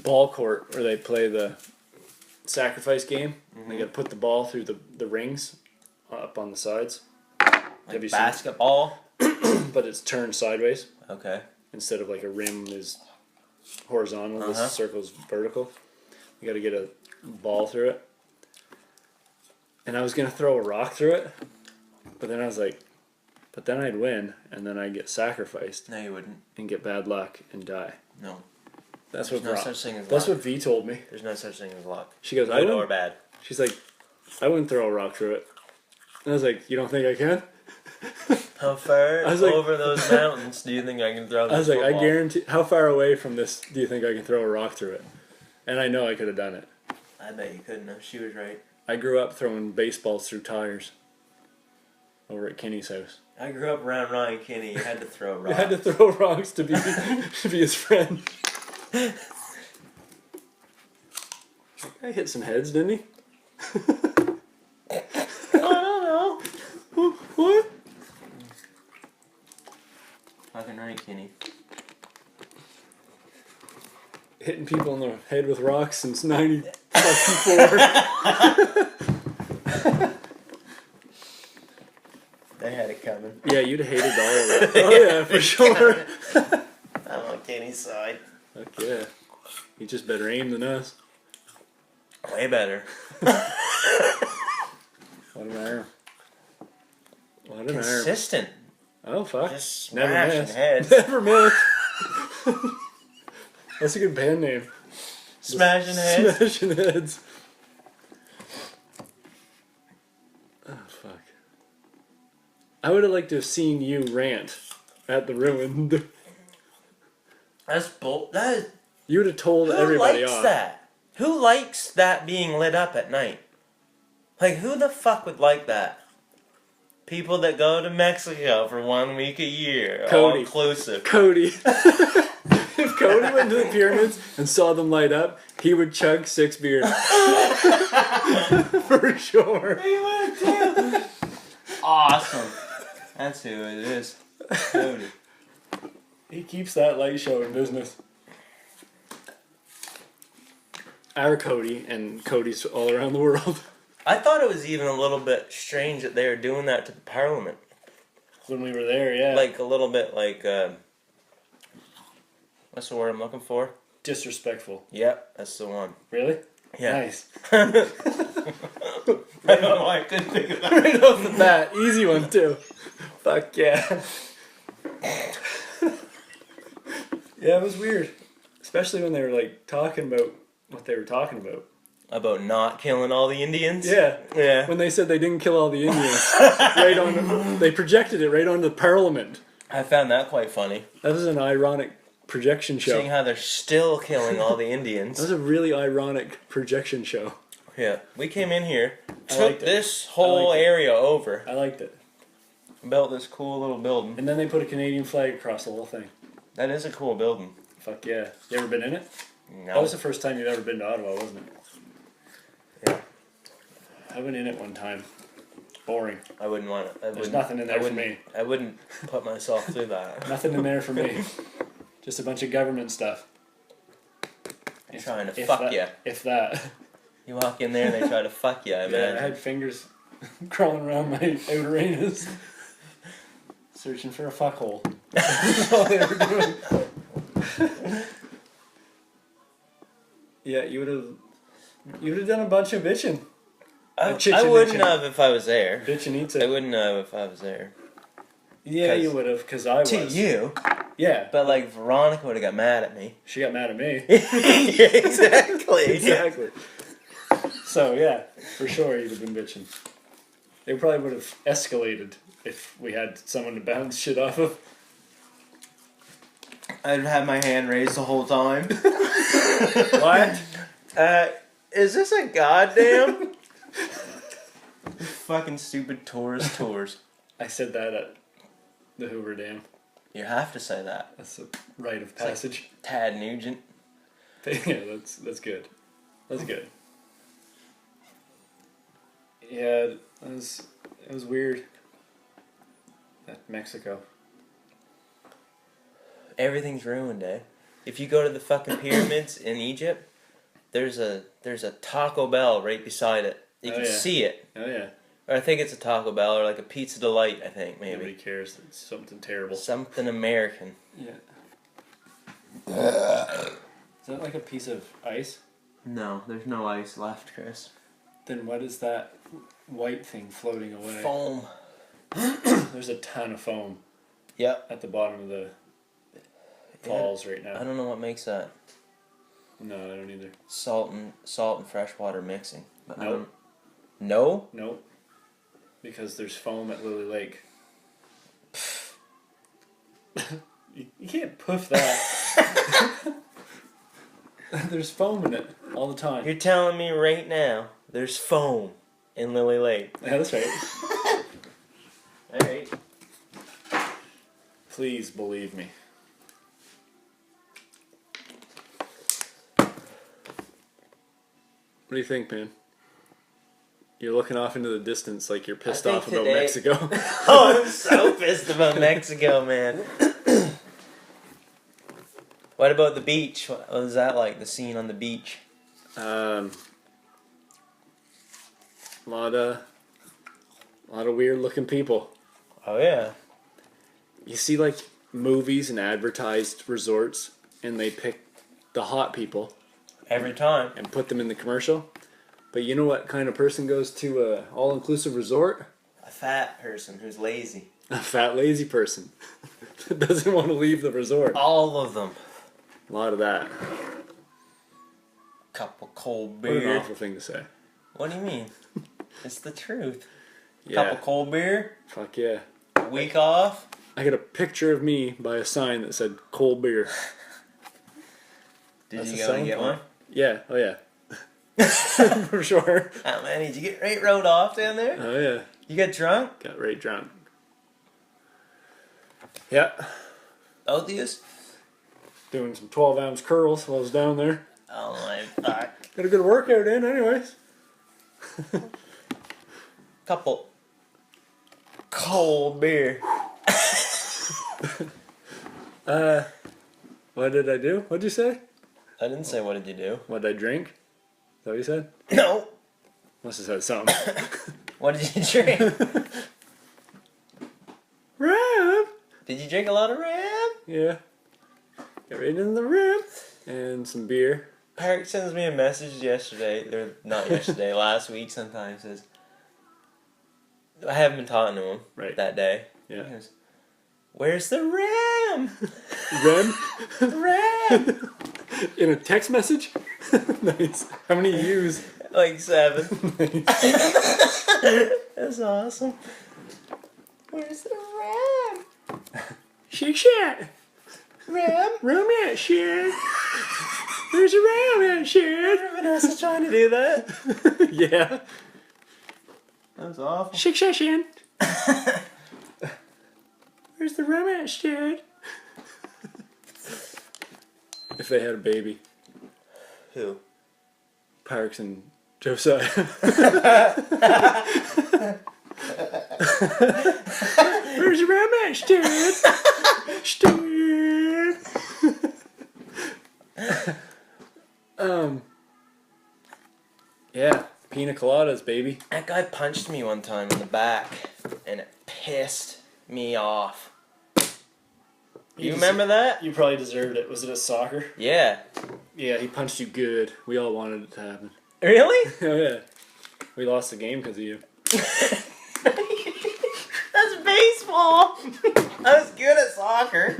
ball court where they play the sacrifice game, they got to put the ball through the rings up on the sides. Like basketball? But it's turned sideways. Okay. Instead of like a rim is horizontal, this circle's vertical. You got to get a ball through it. And I was going to throw a rock through it, but then I was like, but then I'd win, and then I'd get sacrificed. No, you wouldn't. And get bad luck and die. No. That's There's what no Rock. such thing as That's luck. what V told me. There's no such thing as luck. She goes, Good or bad. She's like, I wouldn't throw a rock through it. And I was like, you don't think I can? How far I was like, over those mountains do you think I can throw this I was like, football? I guarantee. How far away from this do you think I can throw a rock through it? And I know I could have done it. I bet you couldn't have. She was right. I grew up throwing baseballs through tires. Over at Kenny's house. I grew up around Ryan Kinney. You had to throw rocks. You had to throw rocks to be to be his friend. I hit some heads, didn't he? I don't know. What? Fucking right, Kinney. Hitting people in the head with rocks since 1994. They had it coming. Yeah, you'd have hated all of that. Oh yeah, for sure. I'm on Kenny's side. Fuck yeah. He just better aim than us. Way better. What an arm. What an arm. Consistent. Oh fuck. Just Never smashing miss. heads. Never miss. That's a good band name. Smashing heads. Smashing heads. Oh fuck. I would have liked to have seen you rant at the ruin. That's bull. That is. You would have told Who everybody likes off. that? Who likes that being lit up at night? Like, who the fuck would like that? People that go to Mexico for 1 week a year, all Cody. inclusive. Cody. If Cody went to the pyramids and saw them light up, he would chug 6 beers. For sure. He would too. Awesome. That's who it is. Cody. He keeps that light show in business. Our Cody and Cody's all around the world. I thought it was even a little bit strange that they were doing that to the Parliament. When we were there, yeah. Like, a little bit like, what's the word I'm looking for? Disrespectful. Yep, that's the one. Really? Yeah. Nice. I don't know why I couldn't think of that. Right off the bat. Easy one, too. Fuck yeah. Yeah, it was weird. Especially when they were, like, talking about what they were talking about. About not killing all the Indians? Yeah. Yeah. When they said they didn't kill all the Indians. Right on. They projected it right onto the Parliament. I found that quite funny. That was an ironic projection show. Seeing how they're still killing all the That Indians. was a really ironic projection show. Yeah. We came in here, I took liked it. this whole area over, I liked it. built this cool little building. And then they put a Canadian flag across the whole thing. That is a cool building. Fuck yeah. You ever been in it? No. That was the first time you'd ever been to Ottawa, wasn't it? Yeah. I went in it one time. Boring. I wouldn't want it. There's nothing in there for me. I wouldn't put myself through that. Nothing in there for me. Just a bunch of government stuff. Trying to fuck that, you. If that. You walk in there and they try to fuck you, I Yeah, imagine. I had fingers crawling around my outer anus. Searching for a fuck hole. That's all they were doing. Yeah, you would have done a bunch of bitching. I wouldn't have if I was there. Bitching eats I it. wouldn't have if I was there. Yeah, you would have, because I was. To you. Yeah. But like Veronica would have got mad at me. She got mad at me. Yeah, exactly. Exactly. So yeah, for sure you'd have been bitching. It probably would have escalated if we had someone to bounce shit off of. I'd have my hand raised the whole time. What? Is this a goddamn? Fucking stupid tours. I said that at the Hoover Dam. You have to say that. That's a rite of passage. Tad Nugent. Yeah, that's good. That's good. Yeah, it was weird. At Mexico. Everything's ruined, eh? If you go to the fucking pyramids in Egypt, there's a Taco Bell right beside it. You can see it. Oh yeah. Or I think it's a Taco Bell or like a Pizza Delight, I think, maybe. Nobody cares. It's something terrible. Something American. Yeah. Is that like a piece of ice? No, there's no ice left, Chris. Then what is that white thing floating away? Foam. There's a ton of foam. Yep. At the bottom of the falls right now. I don't know what makes that. No, I don't either. Salt and freshwater mixing. But Nope. No? Nope. Because there's foam at Lily Lake. You can't poof that. There's foam in it all the time. You're telling me right now there's foam in Lily Lake. Yeah, that's right. Alright. Please believe me. What do you think, man? You're looking off into the distance like you're pissed off about Mexico. Oh, I'm so pissed about Mexico, man. What about the beach? What was that like, the scene on the beach? A lot of weird looking people. Oh, yeah. You see, like, movies and advertised resorts, and they pick the hot people. Every time. And put them in the commercial. But you know what kind of person goes to a all-inclusive resort? A fat person who's lazy. A fat, lazy person. That doesn't want to leave the resort. All of them. A lot of that. Couple cold What an beer. awful thing to say. What do you mean? It's the truth. Yeah. Couple cold beer. Fuck yeah. Week off. I got a picture of me by a sign that said cold beer. Did That's you the go and selling get point. one? Yeah, oh yeah. For sure. How many? Did you get right rode off down there? Oh yeah. You got drunk? Got right drunk. Yeah. Both of yous? Doing some 12-ounce curls while I was down there. Oh my fuck. Got a good workout in anyways. Couple cold beer. What did I do? What'd you say? I didn't say what did you do. What did I drink? Is that what you said? No. Must have said something. What did you drink? Ram! Did you drink a lot of ram? Yeah. Got right in the rim. And some beer. Eric sends me a message yesterday, or not yesterday, last week sometime, says, I haven't been talking to him that day. Yeah. He goes, where's the ram? Rim? Ram! In a text message? Nice. How many you use? Like 7. Nice. That's awesome. Where's the ram? Shit. Ram? Ram at shit. There's a ram at shit. Vanessa's trying to do that. Yeah. That was awful. Shin. Where's the ram at shit? If they had a baby. Who? Parks and Josiah. Where's the ram at shit? Yeah, pina coladas, baby. That guy punched me one time in the back, and it pissed me off. You remember that? You probably deserved it. Was it a soccer? Yeah. Yeah, he punched you good. We all wanted it to happen. Really? Oh yeah. We lost the game because of you. That's baseball. I was good at soccer.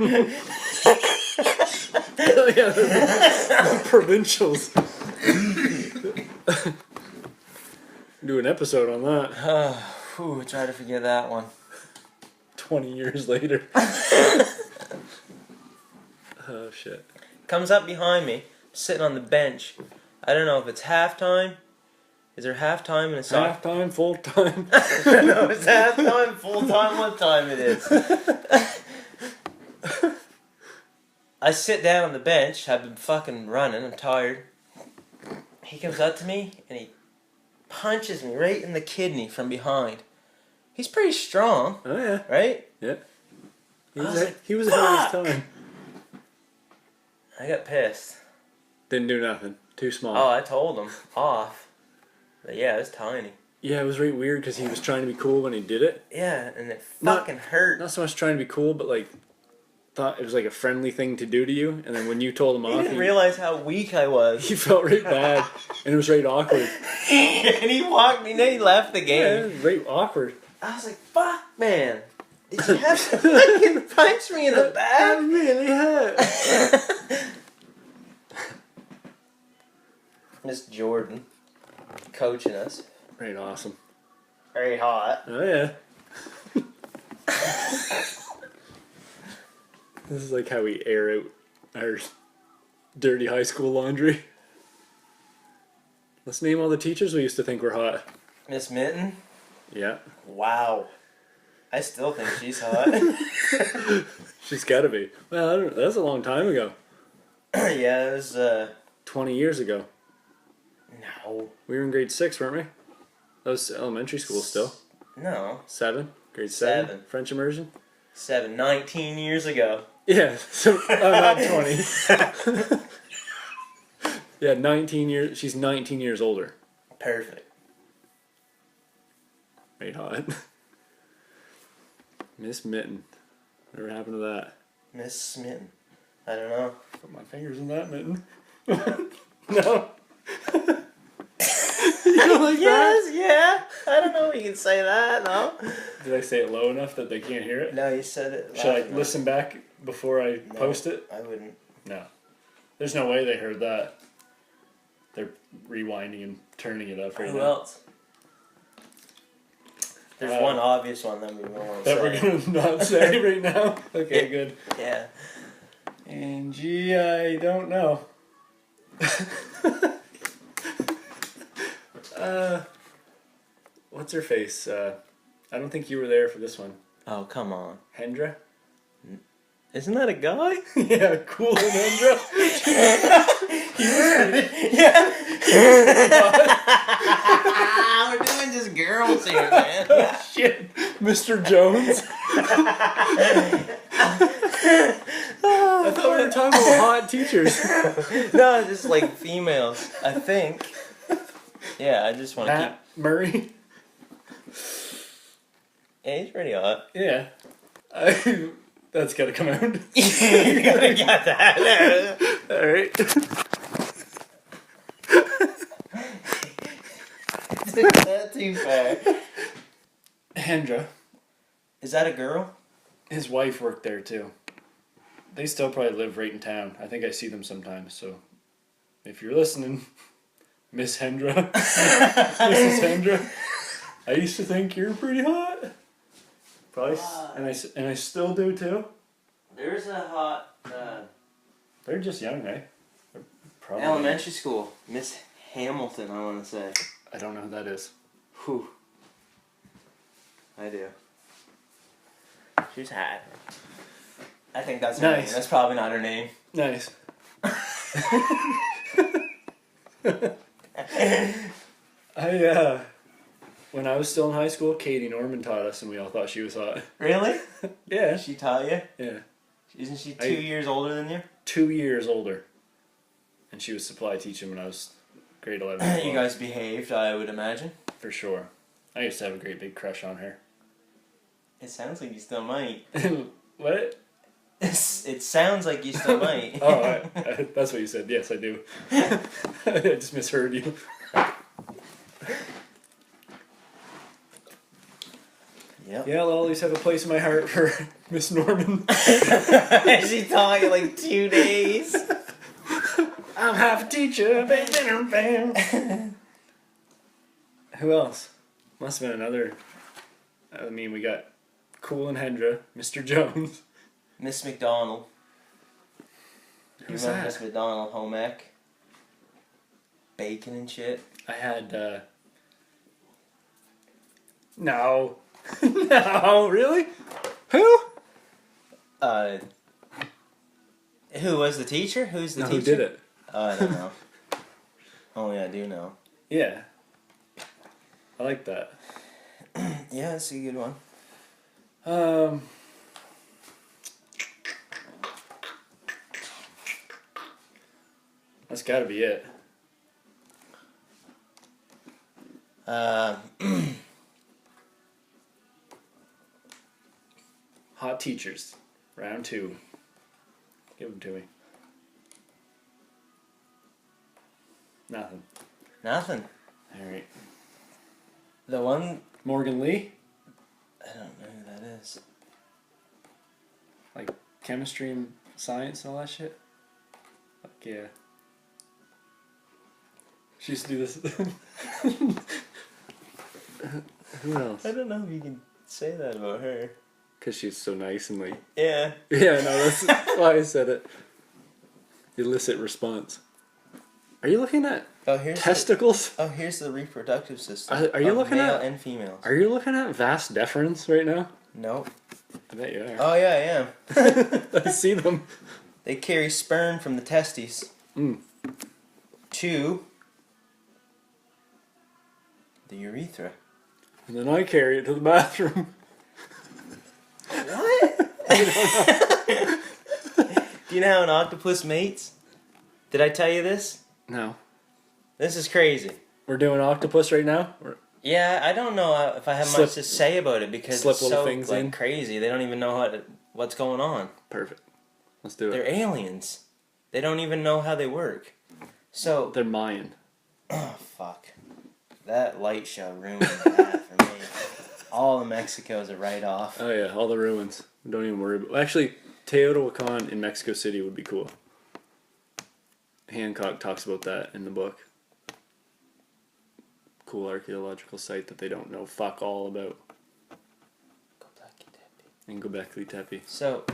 Oh yeah, the provincials. Do an episode on that. Whew, try to forget that one. 20 years later. Oh shit. Comes up behind me, sitting on the bench. I don't know if it's halftime. Is there halftime in a soccer? Halftime, full time. No, it's halftime, full time, what time it is. I sit down on the bench. I've been fucking running. I'm tired. He comes up to me and he punches me right in the kidney from behind. He's pretty strong. Oh yeah. Right? Yeah. He I was, was like, he was ahead of his time. I got pissed. Didn't do nothing. Too small. Oh, I told him. Off. But yeah, it was tiny. Yeah, it was really weird because he was trying to be cool when he did it. Yeah, and it fucking hurt. Not so much trying to be cool, but like thought it was like a friendly thing to do to you. And then when you told him He off, didn't realize how weak I was. he felt right bad, and it was right awkward. And he walked me, and then he left the Yeah, game. it was right awkward. I was like, fuck, man. Did you have to fucking punch me in the That back? really hurt. Miss Jordan coaching us. Right, awesome. Very hot. Oh yeah. This is like how we air out our dirty high school laundry. Let's name all the teachers we used to think were hot. Miss Mitten? Yeah. Wow. I still think she's hot. She's gotta be. Well, I don't know. That's a long time ago. Yeah, it was, 20 years ago. No. We were in grade 6, weren't we? That was elementary school still. No. 7? Grade 7? 7. French immersion? 19 years ago. Yeah, so not 20. Yeah, 19 years. She's 19 years older. Perfect. Right, hot. Miss Mitten. Whatever happened to that? Miss Smitten. I don't know. Put my fingers in that mitten. No. You don't like Yes, that? yeah. I don't know if you can say that, no. Did I say it low enough that they can't hear it? No, you said it. Should I enough. listen back before I No, post it? I wouldn't. No. There's no way they heard that. They're rewinding and turning it up right Who now. else? There's one obvious one that we won't That say. we're going to not say right now? Okay, good. Yeah. And gee, I don't know. What's her face? I don't think you were there for this one. Oh, come on. Hendra? Isn't that a guy? Yeah, cool and Hendra. Yeah. We're doing just girls here, man. Shit. Mr. Jones? I thought we were talking about hot teachers. No, just like females, I think. Yeah, I just want to keep... Matt Murray? Yeah, he's pretty hot. Yeah. That's gotta come out. You gotta get that. Alright. That's too far. Hendra. Is that a girl? His wife worked there too. They still probably live right in town. I think I see them sometimes, so if you're listening, Miss Hendra, Mrs. Hendra, I used to think you're pretty hot. Probably, and I still do too. There's a hot They're just young, eh? They're probably elementary school. Miss Hamilton, I want to say. I don't know who that is. Whew. I do. She's hot. I think that's her name. That's probably not her name. Nice. When I was still in high school, Katie Norman taught us, and we all thought she was hot. Really? Yeah. She taught you? Yeah. Isn't she 2 years older than you? 2 years older. And she was supply teaching when I was grade 11. You guys behaved, I would imagine. For sure. I used to have a great big crush on her. It sounds like you still might. What? It sounds like you still might. Oh, that's what you said. Yes, I do. I just misheard you. Yep. Yeah, I'll always have a place in my heart for Miss Norman. She taught you like 2 days. I'm half a teacher. Who else? Must have been another. I mean, we got Cool and Hendra, Mr. Jones. Miss McDonald. Who's You remember that? Miss McDonald home ec? Bacon and shit. I had, No. No, really? Who? Who was the teacher? Who's the No, teacher? who did it? I don't know. Only I do know. Yeah. I like that. Yeah, that's a good one. That's gotta be it. Hot teachers. Round 2. Give them to me. Nothing. Nothing. Alright. The one... Morgan Lee? I don't know who that is. Like chemistry and science and all that shit? Fuck yeah. She used to do this. Who else? I don't know if you can say that about her. Because she's so nice and like... Yeah. Yeah, no, that's why I said it. Illicit response. Are you looking at testicles? Here's the reproductive system. Are you looking male at... and females. Are you looking at vas deferens right now? Nope. I bet you are. Oh, yeah, I am. I see them. They carry sperm from the testes to the urethra. And then I carry it to the bathroom. What? Do you know how an octopus mates? Did I tell you this? No. This is crazy. We're doing octopus right now? Yeah, I don't know if I have much to say about it because it's so like crazy. They don't even know what's going on. Perfect. Let's do it. They're aliens. They don't even know how they work. So they're Mayan. Oh fuck! That light show ruined that for me. All of Mexico's a write-off. Oh yeah, all the ruins. Don't even worry about. Actually, Teotihuacan in Mexico City would be cool. Hancock talks about that in the book. Cool archaeological site that they don't know fuck all about. In Göbekli Tepe. So,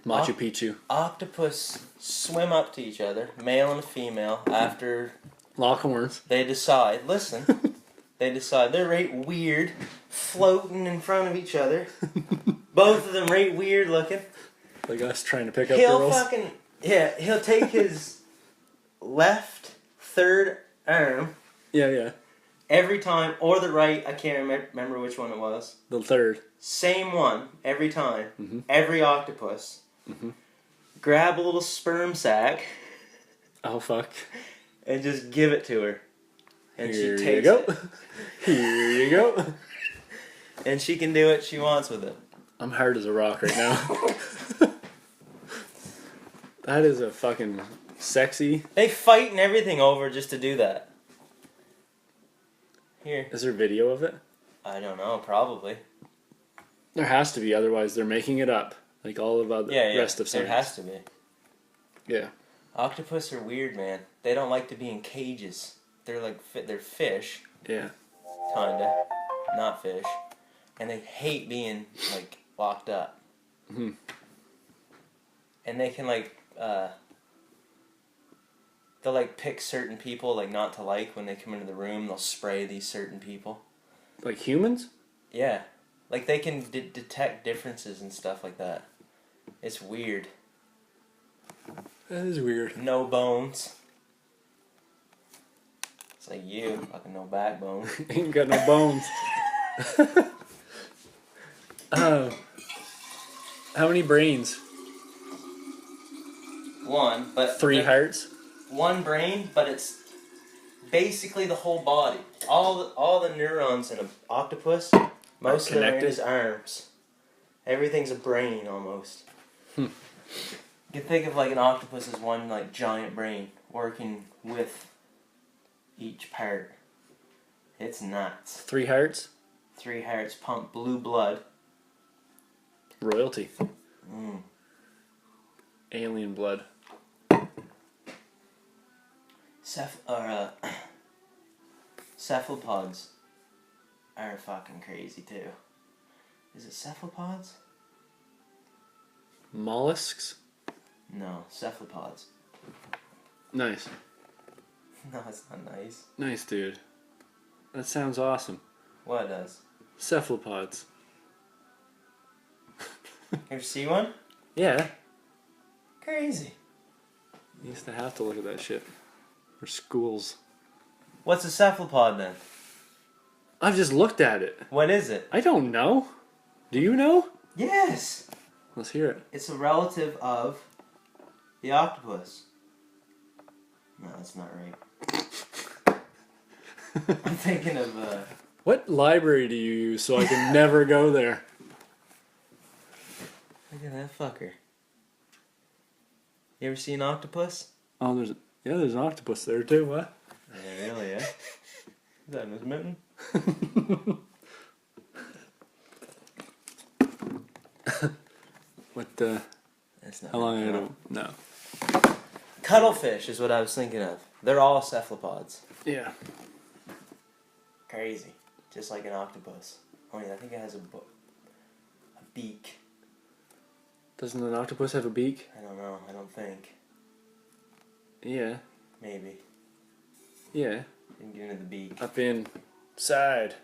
Machu Picchu. Octopus swim up to each other, male and female, after... Lock horns. They decide, listen, they're right weird, floating in front of each other. Both of them right weird looking. Like us trying to pick up girls. He'll take his left third arm. Yeah. Every time, or the right, I can't remember which one it was. The third. Same one, every time. Every octopus. Grab a little sperm sac. Oh, fuck. And just give it to her. And Here she takes you go. it. Here you go. And she can do what she wants with it. I'm hard as a rock right now. That is a fucking sexy... They fight and everything over just to do that. Here. Is there video of it? I don't know, probably. There has to be, otherwise they're making it up. Like all of the rest of science. There has to be. Yeah. Octopus are weird, man. They don't like to be in cages. They're like, they're fish. Yeah. Kinda. Not fish. And they hate being, like, locked up. And they can, like, they'll, like, pick certain people, like, not to like when they come into the room. They'll spray these certain people. Like humans? Yeah. Like, they can detect differences and stuff like that. It's weird. That is weird. No bones. It's like you, fucking no backbone. Ain't got no bones. How many brains? One, but... 3 hearts? One brain, but it's basically the whole body. All the neurons in an octopus, most of them are in his arms. Everything's a brain, almost. You can think of like an octopus as one like giant brain working with each part. It's nuts. 3 hearts? 3 hearts pump blue blood. Royalty. Alien blood. Cephalopods are fucking crazy too. Is it cephalopods? Mollusks? No, cephalopods. Nice. No, it's not nice. Nice, dude. That sounds awesome. What does? Cephalopods. You ever see one? Yeah. Crazy. You used to have to look at that shit. For schools. What's a cephalopod then? I've just looked at it. What is it? I don't know. Do you know? Yes. Let's hear it. It's a relative of the octopus. No, that's not right. I'm thinking of What library do you use so I can never go there? Look at that fucker. You ever see an octopus? Oh, there's an octopus there too, what? Yeah, really, yeah? Is that in his mitten? What, That's not how long ago? No. Cuttlefish is what I was thinking of. They're all cephalopods. Yeah. Crazy. Just like an octopus. Only I think it has a beak. Doesn't an octopus have a beak? I don't know. I don't think. Yeah. Maybe. Yeah. Didn't get into the beak. Up inside.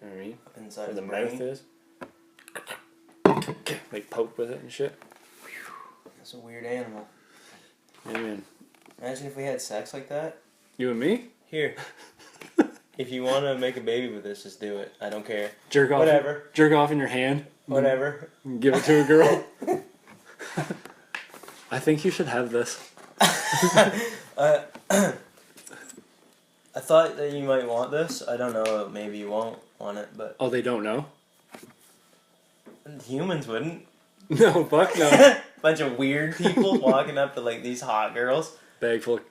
Alright. Up inside Where the his mouth brain. is. Like poke with it and shit. That's a weird animal. Yeah, man. Imagine if we had sex like that. You and me? Here. If you want to make a baby with this, just do it. I don't care. Jerk off. Whatever. Jerk off in your hand. Whatever. And give it to a girl. I think you should have this. I thought that you might want this. I don't know. Maybe you won't want it, but Oh, they don't know? humans wouldn't. No, fuck no. Bunch of weird people walking up to like these hot girls. Bag full of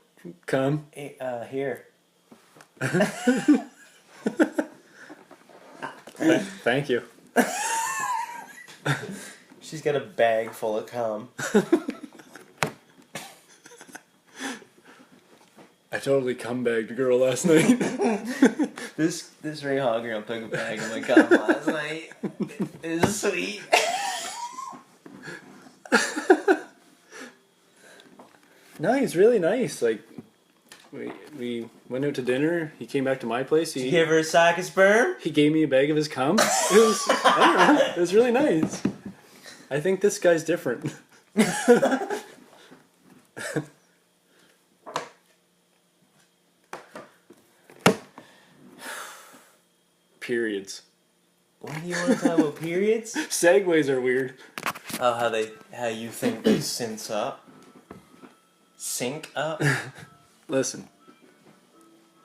cum. Hey, here. Thank you. She's got a bag full of cum. I totally cum bagged a girl last night. This very hot girl took a bag of my cum last night. It was sweet. No, he's really nice. Like, we went out to dinner. He came back to my place. Did you give her a sack of sperm? He gave me a bag of his cum. It was, I don't know, it was really nice. I think this guy's different. Periods. What do you want to talk about? Periods? Segways are weird. Oh, how you think they sync up? Sync up? Listen,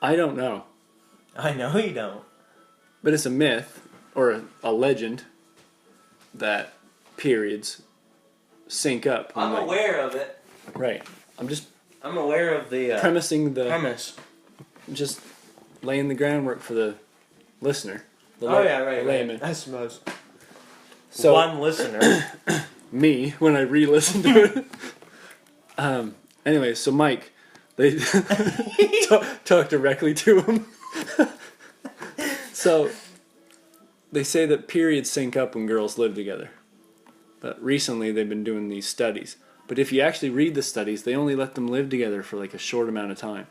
I don't know, I know you don't. but it's a myth or a legend that periods sync up. I'm when, like, aware of it. Right. I'm aware of the premising the premise. just laying the groundwork for the listener. The Right. layman. I suppose. So One listener. me when I re-listen to it. Anyway, so Mike, they talk directly to him. So they say that periods sync up when girls live together. But recently they've been doing these studies. But if you actually read the studies, they only let them live together for like a short amount of time.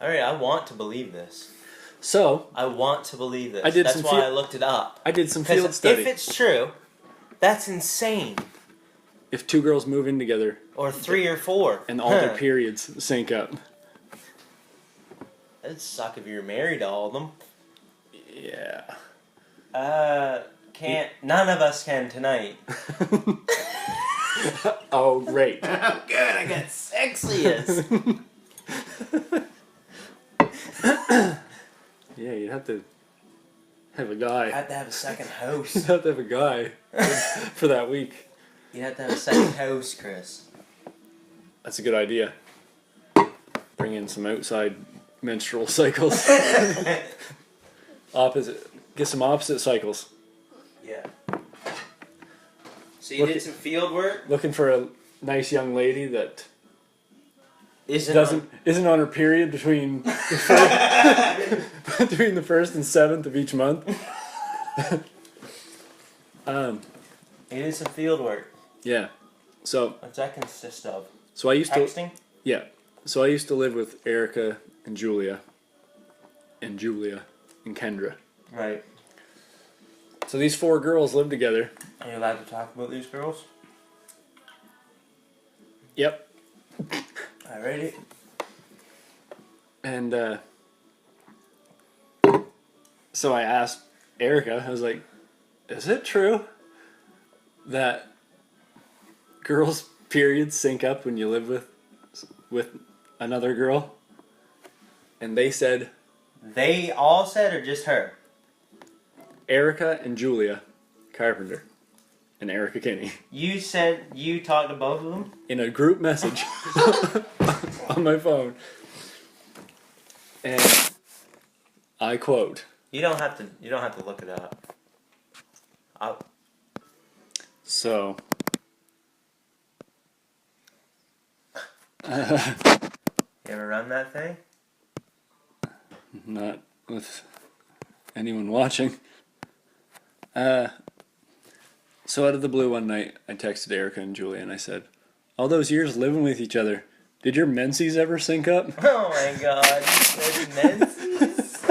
Alright, I want to believe this. So I want to believe this. I did That's some why I looked it up. I did some field study. If it's true, that's insane. If two girls move in together Or 3 or 4. and all their periods sync up. That'd suck if you're married to all of them. Yeah. Can't. None of us can tonight. Oh, great. Oh, good. I got sexiest. Yeah, you'd have to have a guy. I have to have a second house. You'd have to have a guy for that week. You have to have a second house, Chris. That's a good idea. Bring in some outside menstrual cycles. Get some opposite cycles. Yeah. So you did some field work? Looking for a nice young lady that Isn't on her period between the first and 7th of each month. You did some field work. Yeah. So What's that consist of? I used Texting? So I used to live with Erica and Julia and Kendra. Right. So these 4 girls live together. Are you allowed to talk about these girls? Yep. Alrighty. And so I asked Erica, I was like, is it true that girls' periods sync up when you live with another girl? And they said... They all said, or just her? Erica and Julia Carpenter and Erica Kinney. You said you talked to both of them? In a group message on my phone. And I quote... You don't have to look it up. So... You ever run that thing? Not with anyone watching. So out of the blue one night, I texted Erica and Julia and I said, all those years living with each other, did your menses ever sync up? Oh my god, you said menses?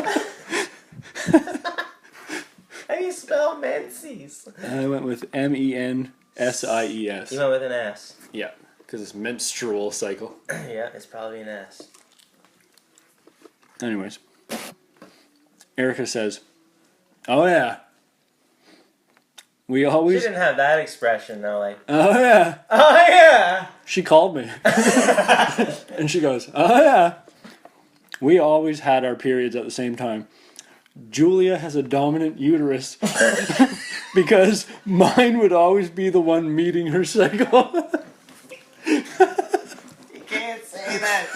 How do you spell menses? I went with mensies. You went with an S. Yeah, because it's menstrual cycle. Yeah, it's probably an S. Anyways, Erica says, oh yeah. We always... She didn't have that expression though, like... Oh yeah. Oh yeah! She called me. And she goes, oh yeah. We always had our periods at the same time. Julia has a dominant uterus. Because mine would always be the one meeting her cycle. You can't say that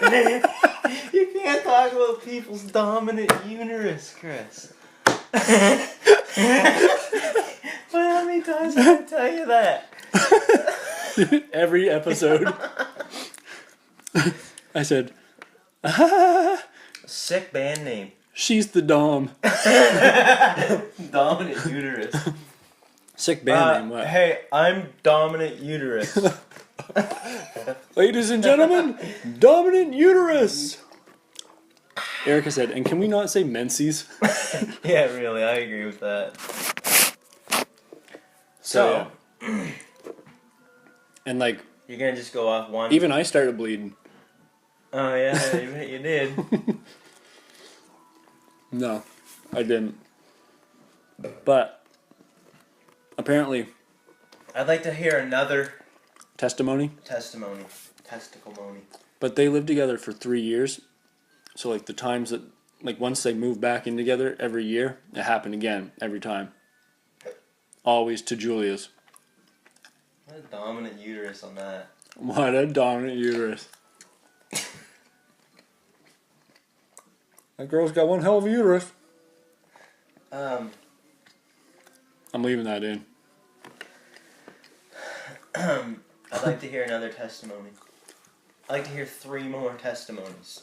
shit. You can't talk about people's dominant uterus, Chris. But how many times did I tell you that? Every episode. I said, Sick band name. she's the dom. Dominant uterus. Sick band name, what? Hey, I'm dominant uterus. Ladies and gentlemen, dominant uterus. Erica said, and can we not say menses? Yeah, really, I agree with that. So yeah. And like, you're gonna just go off one. even I started bleeding. Oh yeah, you did. No, I didn't. But apparently, I'd like to hear another testimony. testimony. But they lived together for 3 years. So like the times that, like once they moved back in together every year, it happened again every time. Always to Julia's. What a dominant uterus on that. What a dominant uterus. That girl's got one hell of a uterus. I'm leaving that in. I'd like to hear another testimony. I'd like to hear 3 more testimonies.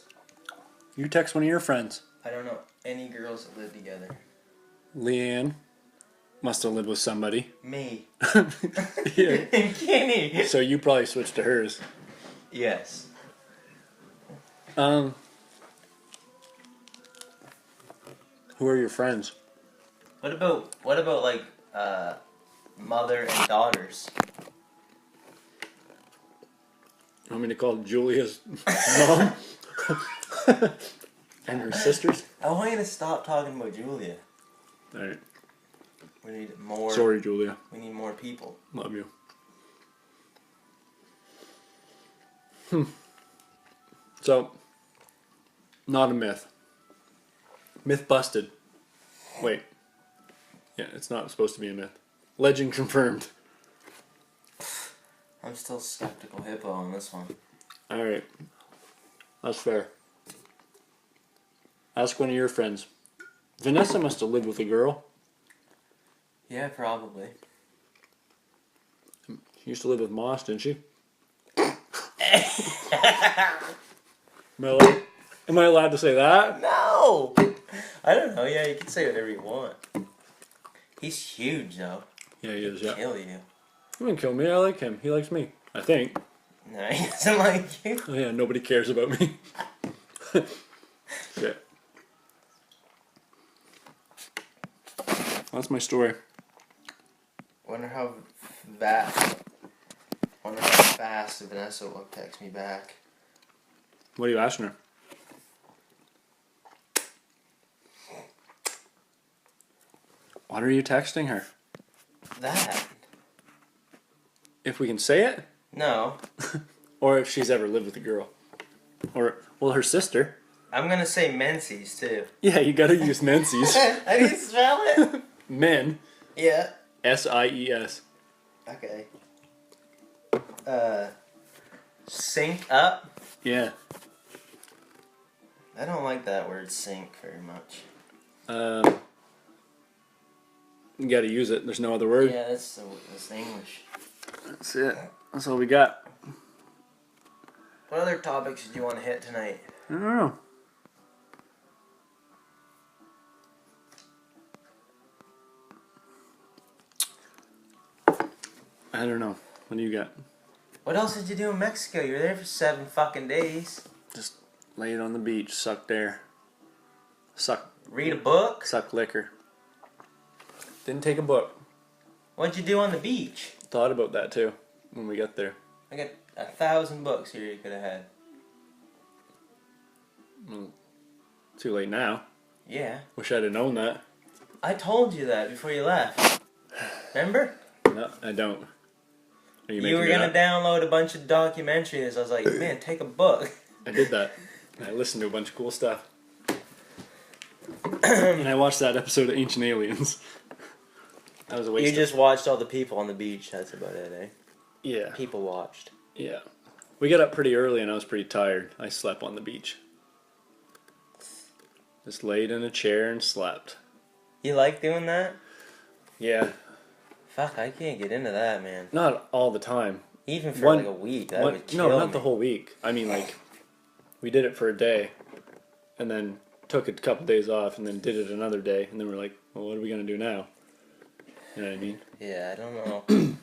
You text one of your friends. I don't know any girls that live together. Leanne must have lived with somebody. Me. Yeah. And Kenny. So you probably switched to hers. Yes. Who are your friends? What about like mother and daughters? You want me to call Julia's mom? And her sisters? I want you to stop talking about Julia. Alright. We need more. Sorry, Julia. We need more people. Love you. So, not a myth. Myth busted. Wait. Yeah, it's not supposed to be a myth. Legend confirmed. I'm still skeptical hippo on this one. Alright. That's fair. Ask one of your friends. Vanessa must have lived with a girl. Yeah, probably. She used to live with Moss, didn't she? Am I allowed to say that? No! I don't know. Yeah, you can say whatever you want. He's huge, though. Yeah, he is, yeah. Kill you. He wouldn't kill me. I like him. He likes me. I think. No, he doesn't like you. Oh, yeah, nobody cares about me. Shit. That's my story. Wonder how fast Vanessa will text me back. What are you asking her? What are you texting her? That? If we can say it? No. Or if she's ever lived with a girl. Or, well, her sister. I'm gonna say menses, too. Yeah, you gotta use menses. I didn't spell it. Men. Yeah. S-I-E-S. Okay. Sync up? Yeah. I don't like that word sync very much. You gotta use it. There's no other word. Yeah, that's English. That's it. That's all we got. What other topics did you want to hit tonight? I don't know. I don't know. What do you got? What else did you do in Mexico? You were there for 7 fucking days. Just laid on the beach, sucked air. Read a book? Sucked liquor. Didn't take a book. What'd you do on the beach? Thought about that too when we got there. I got 1,000 books here you could have had. Well, too late now. Yeah. Wish I'd have known that. I told you that before you left. Remember? No, I don't. Are You were going to download a bunch of documentaries. I was like, man, take a book. I did that. I listened to a bunch of cool stuff. And I watched that episode of Ancient Aliens. That was a waste. You just watched all the people on the beach. That's about it, eh? Yeah. People watched. Yeah. We got up pretty early and I was pretty tired. I slept on the beach. Just laid in a chair and slept. You like doing that? Yeah. Fuck, I can't get into that, man. Not all the time. Even for like a week, that would kill me. No, not the whole week. I mean, like, we did it for a day, and then took a couple days off, and then did it another day, and then we're like, well, what are we gonna do now? You know what I mean? Yeah, I don't know.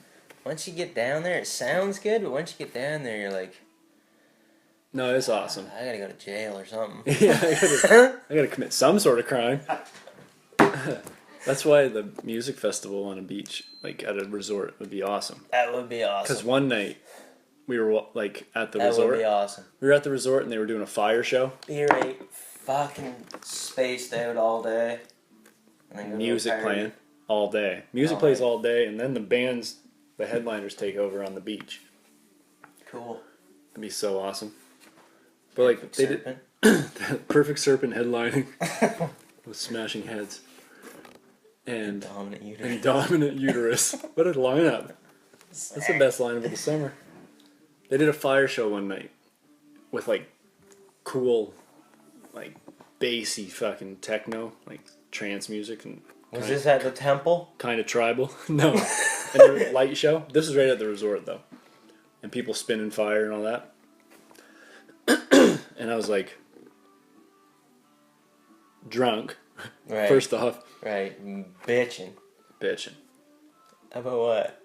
Once you get down there, it sounds good, but once you get down there, you're like, no, it's awesome. I gotta go to jail or something. Yeah, I gotta commit some sort of crime. That's why the music festival on a beach, like at a resort, would be awesome. That would be awesome. Because one night, we were like at the resort. That would be awesome. We were at the resort and they were doing a fire show. Be right fucking spaced out all day. And then go music playing all day. Music plays all day, and then the headliners take over on the beach. Cool. That'd be so awesome. But like Perfect Serpent. did Perfect Serpent headlining with Smashing Heads. And Dominant Uterus. What a lineup. That's the best lineup of the summer. They did a fire show one night with like cool, like bassy fucking techno, like trance music. And was this at the temple? Kind of tribal. No. And a light show. This was right at the resort though. And people spinning fire and all that. And I was like, drunk. Right. First off. Right. Bitching. About what?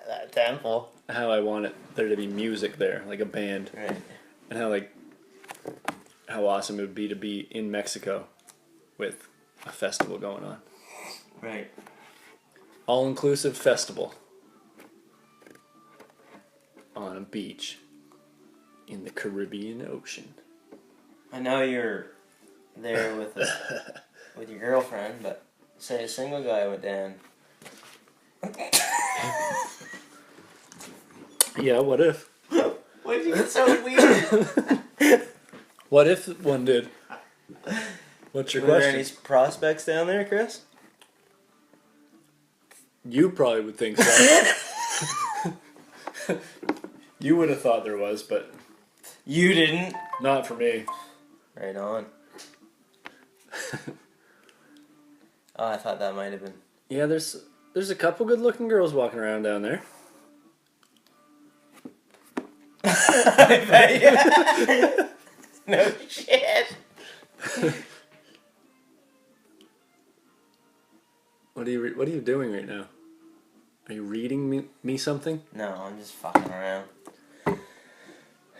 That temple. How I want there to be music there, like a band. Right. And how awesome it would be to be in Mexico with a festival going on. Right. All-inclusive festival on a beach in the Caribbean Ocean. I know you're there with with your girlfriend, but say a single guy went down. Yeah, what if? Why did you get so weird? What if one did? What's your Were there question? any prospects down there, Chris? You probably would think so. You would have thought there was, but you didn't. Not for me. Right on. Oh, I thought that might have been. Yeah, there's a couple good-looking girls walking around down there. I bet you. No shit. What are you doing right now? Are you reading me something? No, I'm just fucking around.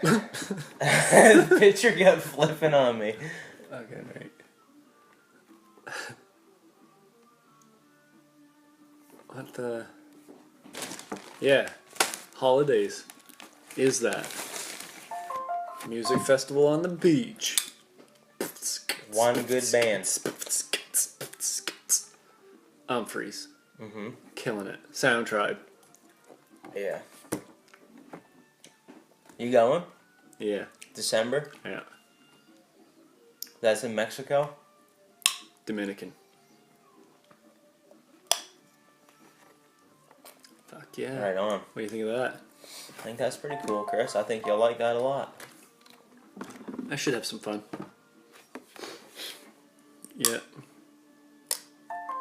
The picture kept flipping on me. Okay, right. What the... Yeah. Holidays. Is that? Music festival on the beach. One good band. Humphreys. Mm-hmm. Killing it. Sound Tribe. Yeah. You going? Yeah. December? Yeah. That's in Mexico? Dominican. Fuck yeah. Right on. What do you think of that? I think that's pretty cool, Chris. I think you'll like that a lot. I should have some fun. Yeah.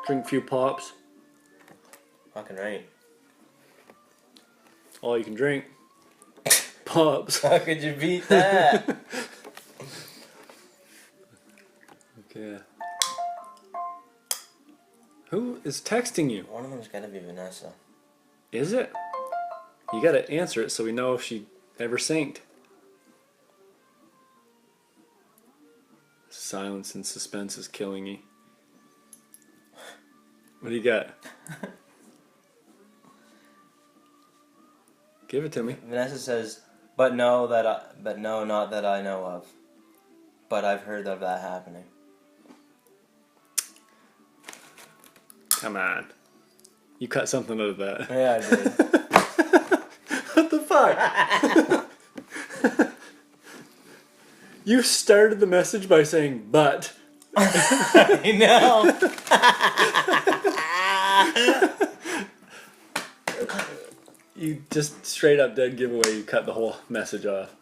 Drink a few pops. Fucking right. All you can drink. Pops. How could you beat that? Okay. Who is texting you? One of them's gotta be Vanessa. Is it? You gotta answer it so we know if she ever synced. Silence and suspense is killing me. What do you got? Give it to me. Vanessa says, but no, not that I know of. But I've heard of that happening. Come on. You cut something out of that. Yeah, I did. What the fuck? You started the message by saying, but. I know. You just straight up dead giveaway. You cut the whole message off.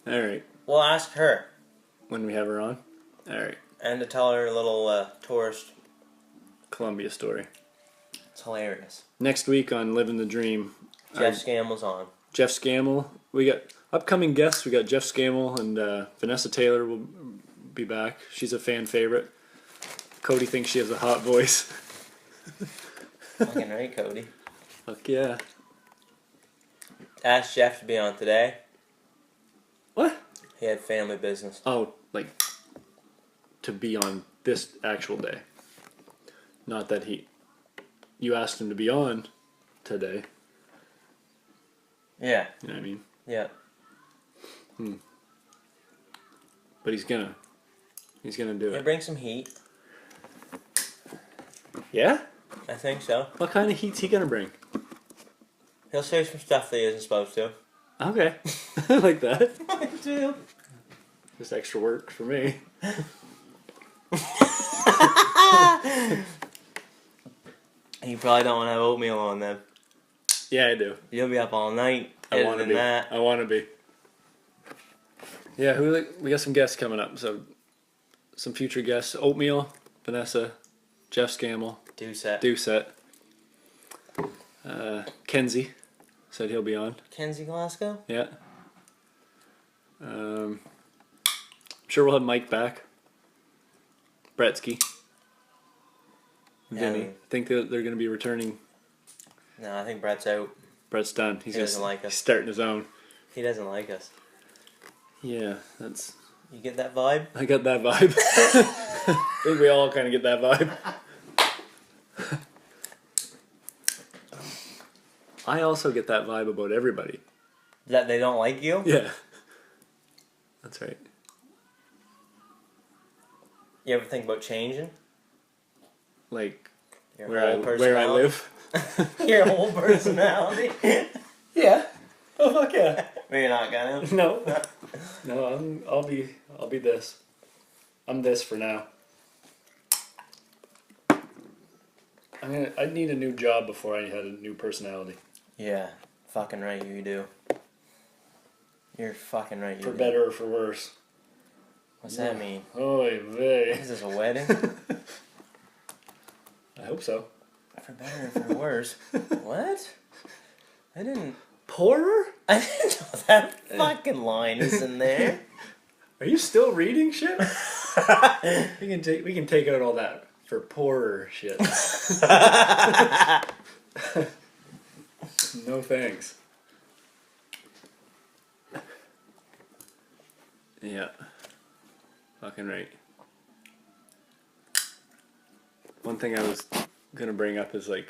Alright. We'll ask her. When we have her on? Alright. And to tell her a little tourist. Columbia story. It's hilarious. Next week on Livin the Dream. Jeff Scammell's on. Jeff Scammell. We got upcoming guests. We got Jeff Scammell and Vanessa Taylor will be back. She's a fan favorite. Cody thinks she has a hot voice. Fucking right, Cody. Fuck yeah. Asked Jeff to be on today. What? He had family business. Oh, like to be on this actual day. Not that you asked him to be on today. Yeah. You know what I mean? Yeah. But he's gonna do He'll it. bring some heat. Yeah? I think so. What kind of heat's he gonna bring? He'll say some stuff that he isn't supposed to. Okay. I like that. I do. Just extra work for me. You probably don't want to have oatmeal on them. Yeah, I do. You'll be up all night. I want to be. That. I want to be. Yeah, we got some guests coming up. So, some future guests: Oatmeal, Vanessa, Jeff Scammell, Doucette, Kenzie said he'll be on. Kenzie Glasgow. Yeah. I'm sure we'll have Mike back. Bretsky. Vinny. Think that they're going to be returning. No, I think Brett's out. Brett's done. He doesn't like us. He's starting his own. He doesn't like us. Yeah, that's... You get that vibe? I got that vibe. I think we all kind of get that vibe. I also get that vibe about everybody. That they don't like you? Yeah. That's right. You ever think about changing? Like, Your where I personality? live. Your whole personality? Yeah. Oh, fuck yeah. But you're not gonna? No. No, I'll be this. I'm this for now. I'd need a new job before I had a new personality. Yeah. Fucking right, you do. You're fucking right, you For do. better or for worse. What's that mean? Oy vey. Is this a wedding? I hope so. For better or for worse? What? I didn't Poorer? know that fucking line is in there. Are you still reading shit? we can take out all that for poorer shit. No thanks. Yeah. Fucking right. One thing I was gonna bring up is like...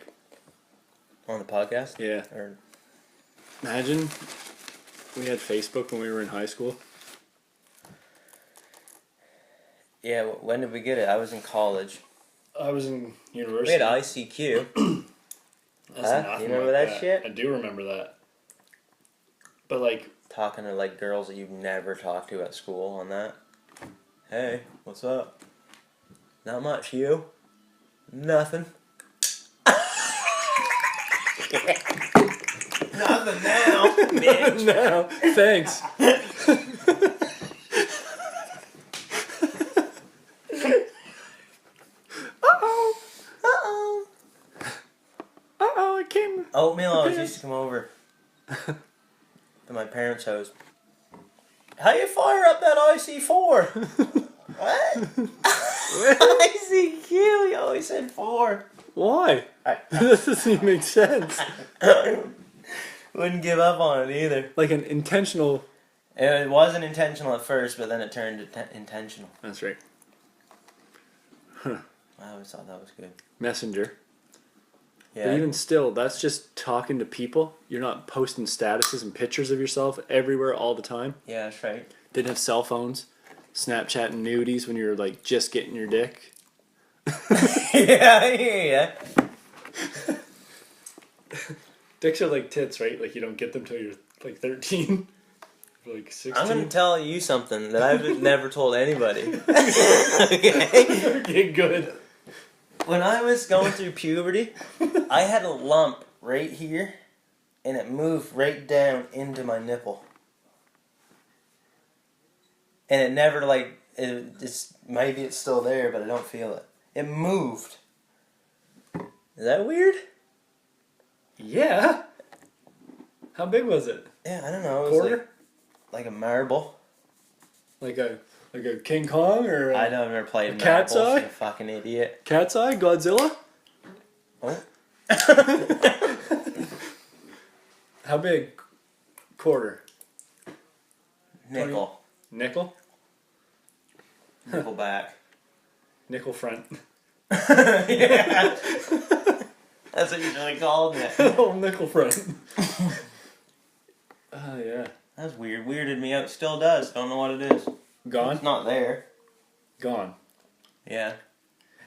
On the podcast? Yeah. Or Imagine we had Facebook when we were in high school. yeah, when did we get it? I was in college. I was in university. We had ICQ. That's Huh? nothing You remember like that shit? I do remember that. But like... Talking to like girls that you've never talked to at school on that. Hey, what's up? Not much, you? Nothing. Nothing now, bitch. No, thanks. Uh-oh, it came... Oatmeal always used to come over to my parents' house. How you fire up that IC4? What? ICQ. He always said 4. Why? That doesn't even make sense. Wouldn't give up on it either. Like an intentional... It wasn't intentional at first, but then it turned intentional. That's right. Huh. I always thought that was good. Messenger. Yeah. But even still, that's just talking to people. You're not posting statuses and pictures of yourself everywhere all the time. Yeah, that's right. Didn't have cell phones. Snapchatting nudies when you were like just getting your dick. Yeah, I hear ya. Dicks are like tits, right? Like you don't get them till you're like 13. Like 16. I'm gonna tell you something that I've never told anybody. Okay? Okay, good. When I was going through puberty, I had a lump right here, and it moved right down into my nipple. And it never, like, maybe it's still there, but I don't feel it. It moved. Is that weird? Yeah. How big was it? Yeah, I don't know. It was Quarter? like a marble. Like a King Kong or I never played cat's marbles, eye? you fucking idiot. Cat's eye? Godzilla? Oh. How big? Quarter. Nickel. Nickel? Nickel back. Nickel front. Yeah. That's what you're really calling it. Oh, nickel front. Oh, yeah. That's weird. Weirded me out. Still does. Don't know what it is. Gone? It's not there. Gone. Yeah.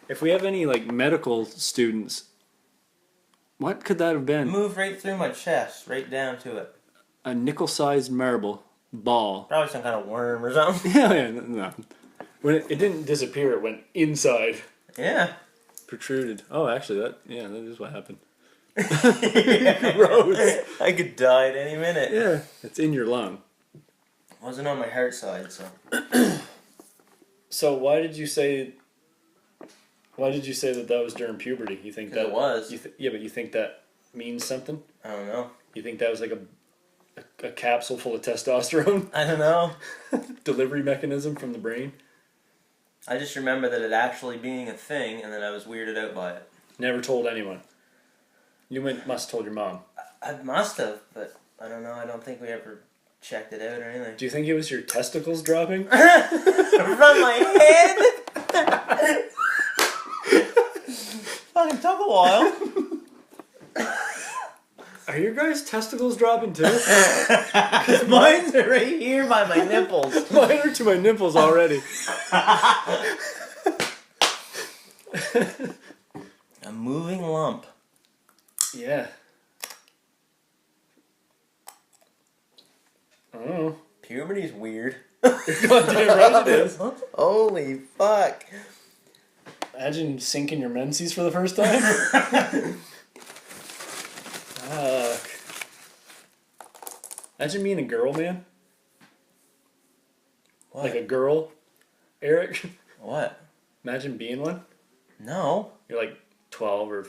If we have any, like, medical students, what could that have been? Moved right through my chest, right down to it. A nickel-sized marble ball. Probably some kind of worm or something. Yeah, no. When it didn't disappear, it went inside. Yeah. Protruded. Oh, actually, that is what happened. Yeah. Gross. I could die at any minute. Yeah, it's in your lung. Wasn't on my heart side, so. So why did you say that was during puberty? You think that it was? Yeah, but you think that means something? I don't know. You think that was like a capsule full of testosterone? I don't know. Delivery mechanism from the brain? I just remember that it actually being a thing, and then I was weirded out by it. Never told anyone. You must have told your mom. I must have, but I don't know. I don't think we ever checked it out or anything. Do you think it was your testicles dropping? From my head? Fucking took a while. Are your guys' testicles dropping too? Mine's are right here by my nipples. Mine are to my nipples already. A moving lump. Yeah. I don't know. Puberty's weird. You're goddamn right it is. Holy fuck. Imagine sinking your menses for the first time. Fuck. Imagine being a girl, man. What? Like a girl, Eric. What? Imagine being one. No. You're like 12 or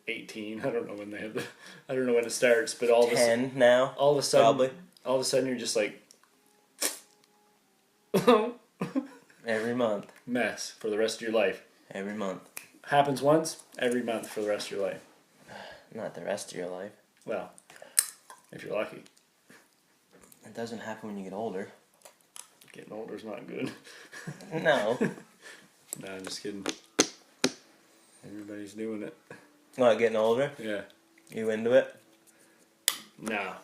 18. I don't know when I don't know when it starts, but all 10 now. all of a sudden, Probably. all of a sudden, you're just like Every month. mess for the rest of your life. Every month. Happens once, every month for the rest of your life. Not the rest of your life. Well, if you're lucky. It doesn't happen when you get older. Getting older is not good. No. Nah, I'm just kidding. Everybody's doing it. What, getting older? Yeah. You into it? Nah.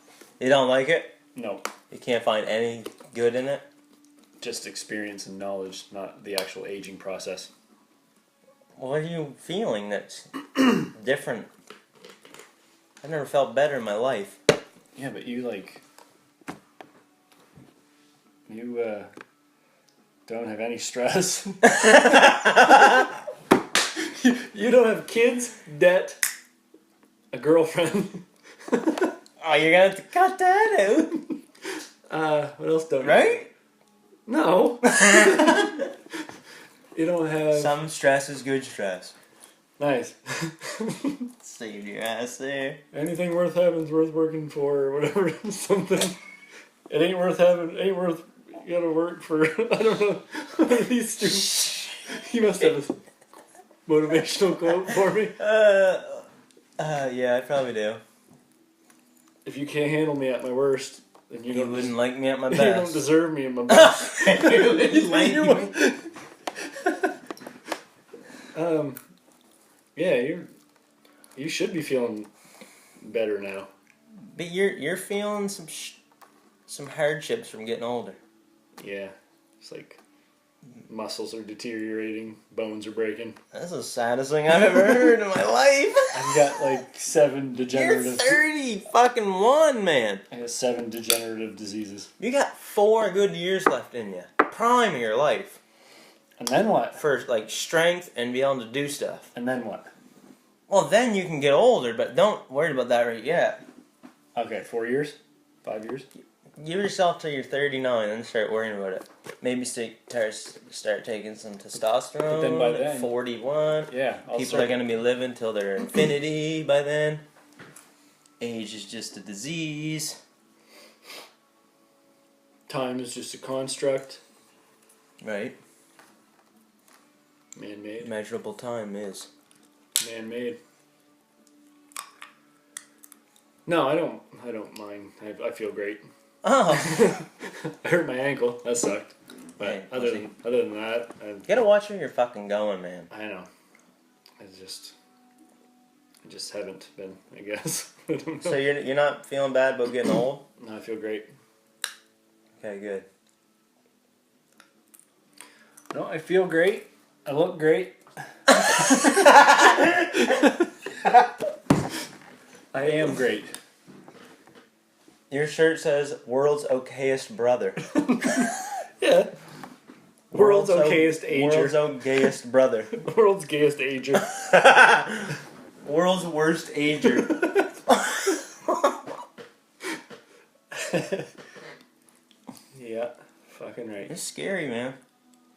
You don't like it? No. You can't find any good in it? Just experience and knowledge, not the actual aging process. What are you feeling that's different? I've never felt better in my life. Yeah, but you don't have any stress. You don't have kids, debt, a girlfriend. Oh, you're gonna have to cut that out. What else don't you Right? have? No. You don't have... Some stress is good stress. Nice. Save your ass there. Anything worth having's worth working for, or whatever. Something. It ain't worth having, you gotta work for, I don't know. These stupid... You must have a motivational quote for me. Yeah, I probably do. If you can't handle me at my worst, then You wouldn't like me at my you best. don't deserve me at my best. You wouldn't like me. Yeah, you should be feeling better now. But you're feeling some hardships from getting older. Yeah, it's like muscles are deteriorating, bones are breaking. That's the saddest thing I've ever heard in my life. I've got like 7 degenerative. You're 30 fucking one, man. I got 7 degenerative diseases. You got 4 good years left in you. Prime of your life. And then what? For like strength and be able to do stuff. And then what? Well, then you can get older, but don't worry about that right yet. Okay, 4 years? 5 years? Give yourself till you're 39 and start worrying about it. Maybe start taking some testosterone. But then by at then, 41. Yeah. People are going to be living till their infinity by then. Age is just a disease. Time is just a construct. Right. Man-made. Measurable time is. Man-made. No, I don't mind. I feel great. Oh. I hurt my ankle. That sucked. But Hey, other than that, you gotta watch where you're fucking going, man. I know. I just haven't been, I guess. I don't know. So you're not feeling bad about getting old? No, I feel great. Okay, good. No, I feel great. I look great. I am great. Your shirt says "World's okayest brother." Yeah. World's okayest ager. World's okayest brother. World's gayest ager. World's worst ager. Yeah, fucking right. It's scary, man.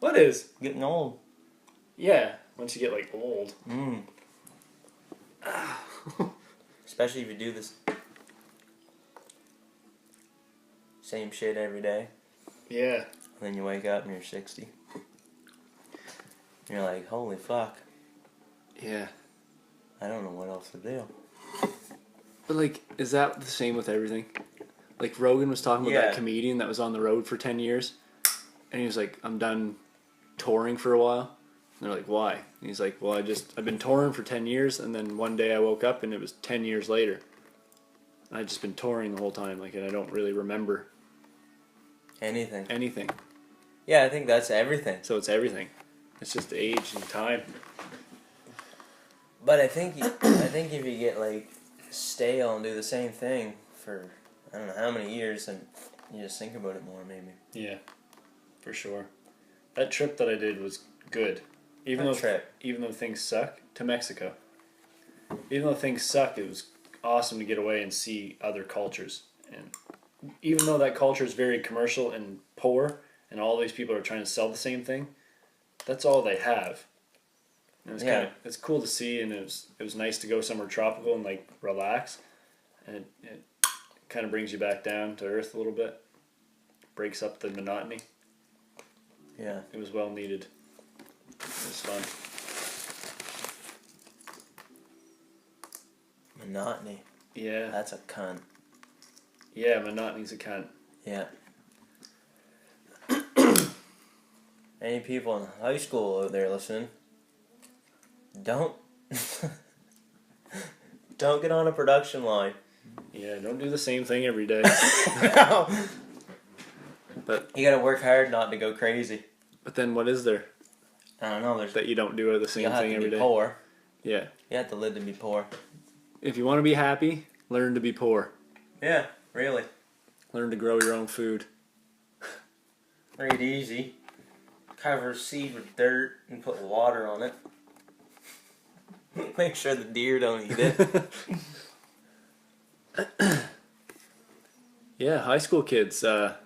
What is? Getting old. Yeah, once you get like old. Mm. Especially if you do this same shit every day. Yeah. And then you wake up and you're 60. You're like, holy fuck. Yeah. I don't know what else to do. But like, is that the same with everything? Like Rogan was talking about that comedian that was on the road for 10 years. And he was like, I'm done touring for a while. And they're like, why? And he's like, well, I've been touring for 10 years. And then one day I woke up and it was 10 years later. And I'd just been touring the whole time. Like, and I don't really remember anything. Yeah, I think that's everything. So it's everything. It's just age and time. But I think if you get like stale and do the same thing for I don't know how many years, and you just think about it more, maybe. Yeah, for sure. That trip that I did was good. Even though things suck, to Mexico. Even though things suck, it was awesome to get away and see other cultures. And even though that culture is very commercial and poor, and all these people are trying to sell the same thing, that's all they have. And it's cool to see, and it was nice to go somewhere tropical and like relax, and it kind of brings you back down to earth a little bit, breaks up the monotony. Yeah, it was well needed. It was fun. Monotony. Yeah, that's a cunt. Yeah, monotony's a cunt. Yeah. Any people in high school out there listening? Don't get on a production line. Yeah, don't do the same thing every day. No. But you gotta work hard not to go crazy. But then what is there? I don't know. There's that you don't do the same thing every day. Poor. Yeah. You have to live to be poor. If you want to be happy, learn to be poor. Yeah, really. Learn to grow your own food. Very easy. Cover seed with dirt and put water on it. Make sure the deer don't eat it. Yeah, high school kids, don't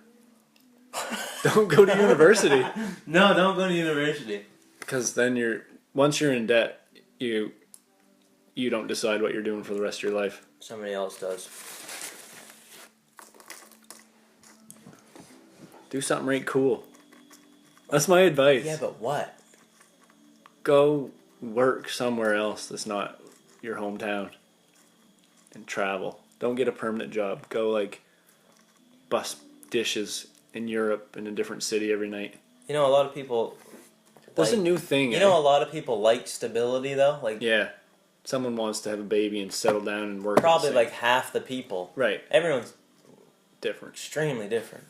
go to university. No, don't go to university. Because then once you're in debt, you don't decide what you're doing for the rest of your life. Somebody else does. Do something right cool. That's my advice. Yeah, but what? go work somewhere else that's not your hometown and travel. Don't get a permanent job. Go like bus dishes in Europe in a different city every night. You know, a lot of people. That's a new thing. You know, a lot of people like stability though. Like yeah, someone wants to have a baby and settle down and work. Probably like half the people. Right. Everyone's different. Extremely different.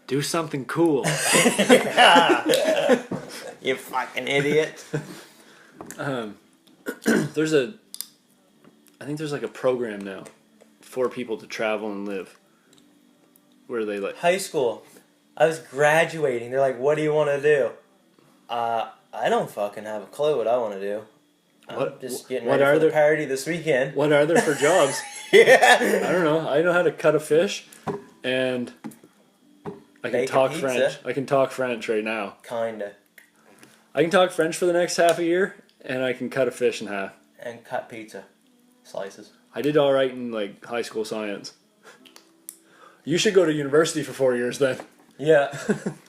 Do something cool. You fucking idiot. I think there's like a program now for people to travel and live. Where they like high school. I was graduating. They're like, "What do you want to do?" I don't fucking have a clue what I want to do. I'm just getting ready for the party this weekend. What are there for jobs? Yeah. I don't know. I know how to cut a fish, and I can talk French. I can talk French right now. Kinda. I can talk French for the next half a year, and I can cut a fish in half. And cut pizza slices. I did all right in like high school science. You should go to university for 4 years then. Yeah.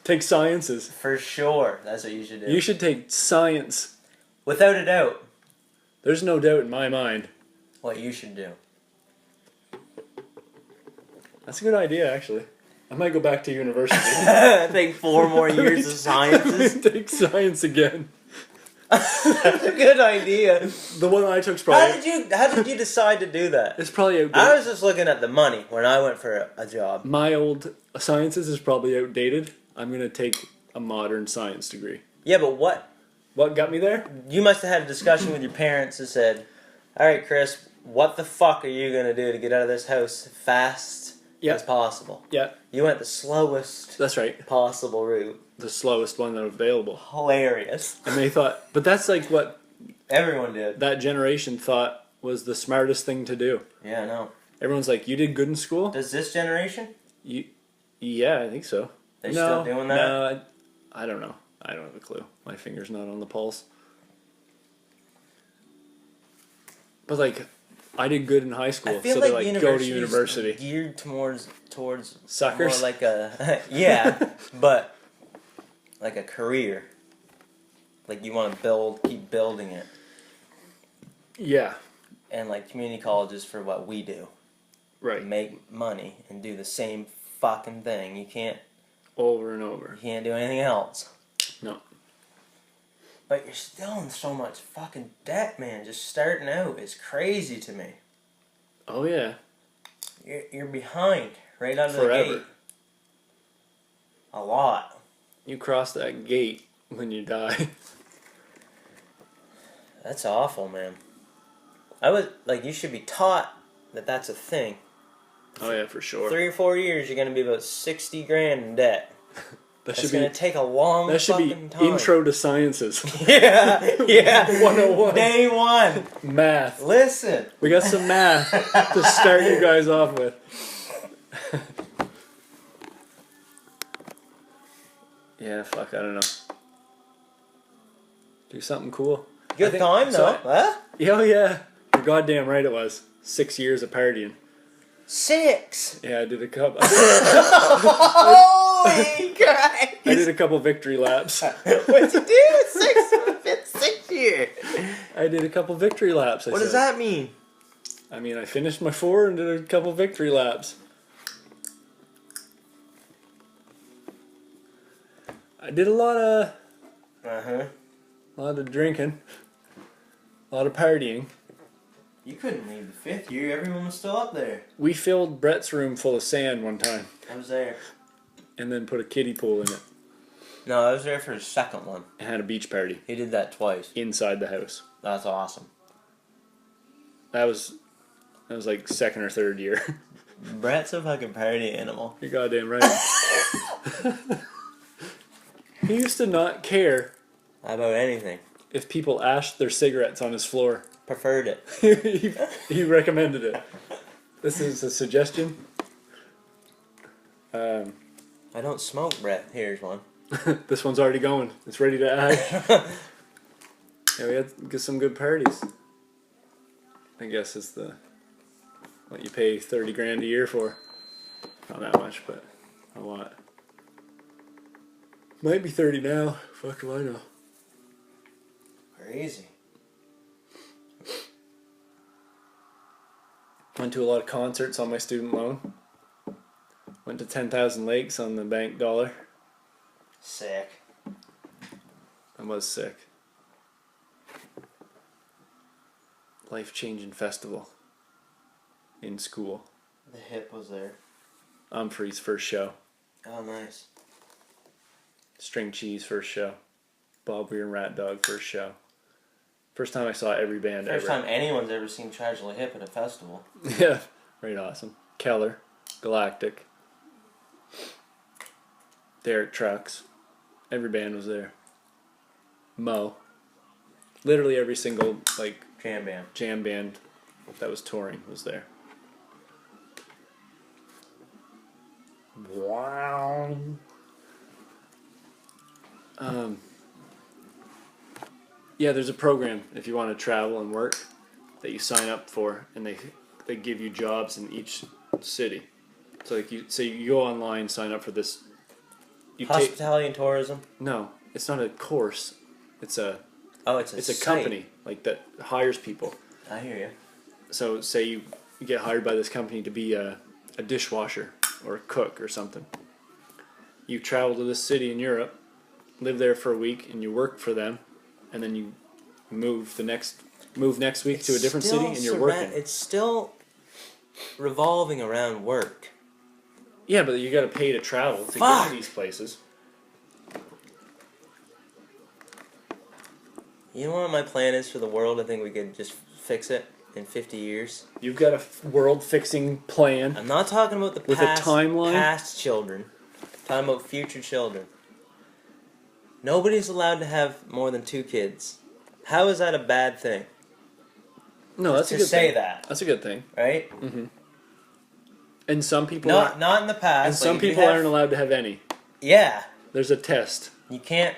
Take sciences. For sure. That's what you should do. You should take science. Without a doubt. There's no doubt in my mind. What you should do. That's a good idea, actually. I might go back to university. Take 4 more years of sciences. Take science again. That's a good idea. The one I took's probably... How did you decide to do that? It's probably outdated. I was just looking at the money when I went for a job. My old sciences is probably outdated. I'm going to take a modern science degree. Yeah, but what? What got me there? You must have had a discussion with your parents that said, "Alright, Chris, what the fuck are you going to do to get out of this house fast as possible?" Yeah. You went the slowest That's right. possible route. The slowest one that was available. Hilarious. And they thought, but that's like what everyone did. That generation thought was the smartest thing to do. Yeah, I know. Everyone's like, you did good in school? Does this generation? Yeah, I think so. They're still doing that? No, I don't know. I don't have a clue. My finger's not on the pulse. But like, I did good in high school, I feel so like they're like, go to university. Geared towards suckers, more like a yeah, but like a career. Like you want to keep building it. Yeah. And like community colleges for what we do. Right. Make money and do the same fucking thing. You can't. Over and over. You can't do anything else. No. But you're still in so much fucking debt, man. Just starting out is crazy to me. Oh yeah. You're behind right out of the gate. A lot. You cross that gate when you die. That's awful, man. You should be taught that that's a thing. Oh yeah, for sure. 3 or 4 years, you're gonna be about 60 grand in debt. That's gonna take a long That should be time. Intro to Sciences. Yeah. 101. Day 1. Math. Listen. We got some math to start you guys off with. Yeah, fuck, I don't know. Do something cool. Good time, though. Huh? Oh, yeah. You're goddamn right it was. 6 years of partying. 6? Yeah, I did a couple. Holy Christ! I did a couple victory laps. What'd you do? 6 year. I did a couple victory laps. What does that mean? I mean, I finished my 4 and did a couple victory laps. I did a lot of... Uh-huh. A lot of drinking. A lot of partying. You couldn't leave the 5th year. Everyone was still up there. We filled Brett's room full of sand one time. I was there. And then put a kiddie pool in it. No, I was there for the second one. And had a beach party. He did that twice. Inside the house. That's awesome. That was like 2nd or 3rd year. Brett's a fucking party animal. You're goddamn right. He used to not care about anything. If people ashed their cigarettes on his floor. Preferred it. he recommended it. This is a suggestion. I don't smoke, Brett. Here's one. This one's already going. It's ready to ash. Yeah, we had to get some good parties. I guess it's what you pay 30 grand a year for. Not that much, but a lot. Might be 30 now. Fuck do I know. crazy. Went to a lot of concerts on my student loan. Went to 10,000 Lakes on the bank dollar. Sick. I was sick. Life-changing festival in school. The hip was there. Humphrey's first show. Oh, nice. String Cheese first show. Bob Weir and Rat Dog first show. First time I saw every band ever. First time anyone's ever seen Tragically Hip at a festival. Yeah, right, awesome. Keller, Galactic, Derek Trucks. Every band was there. Mo. Literally every single jam band that was touring was there. Wow. Yeah, there's a program if you want to travel and work that you sign up for, and they give you jobs in each city. So like you go online, sign up for this. Hospitality and tourism? No, it's not a course. It's a site. company like that hires people. I hear you. So say you get hired by this company to be a dishwasher or a cook or something. You travel to this city in Europe, live there for a week, and you work for them, and then you move next week to a different city, and you're working. It's still revolving around work. Yeah, but you got to pay to travel to get to these places. You know what my plan is for the world? I think we could just fix it in 50 years. You've got a world-fixing plan. I'm not talking about the with a timeline. Past children. I'm talking about future children. Nobody's allowed to have more than 2 kids. How is that a bad thing? No, that's a good thing. To say that. That's a good thing. Right? Mm-hmm. And some people not in the past. And some people aren't allowed to have any. Yeah. There's a test. You can't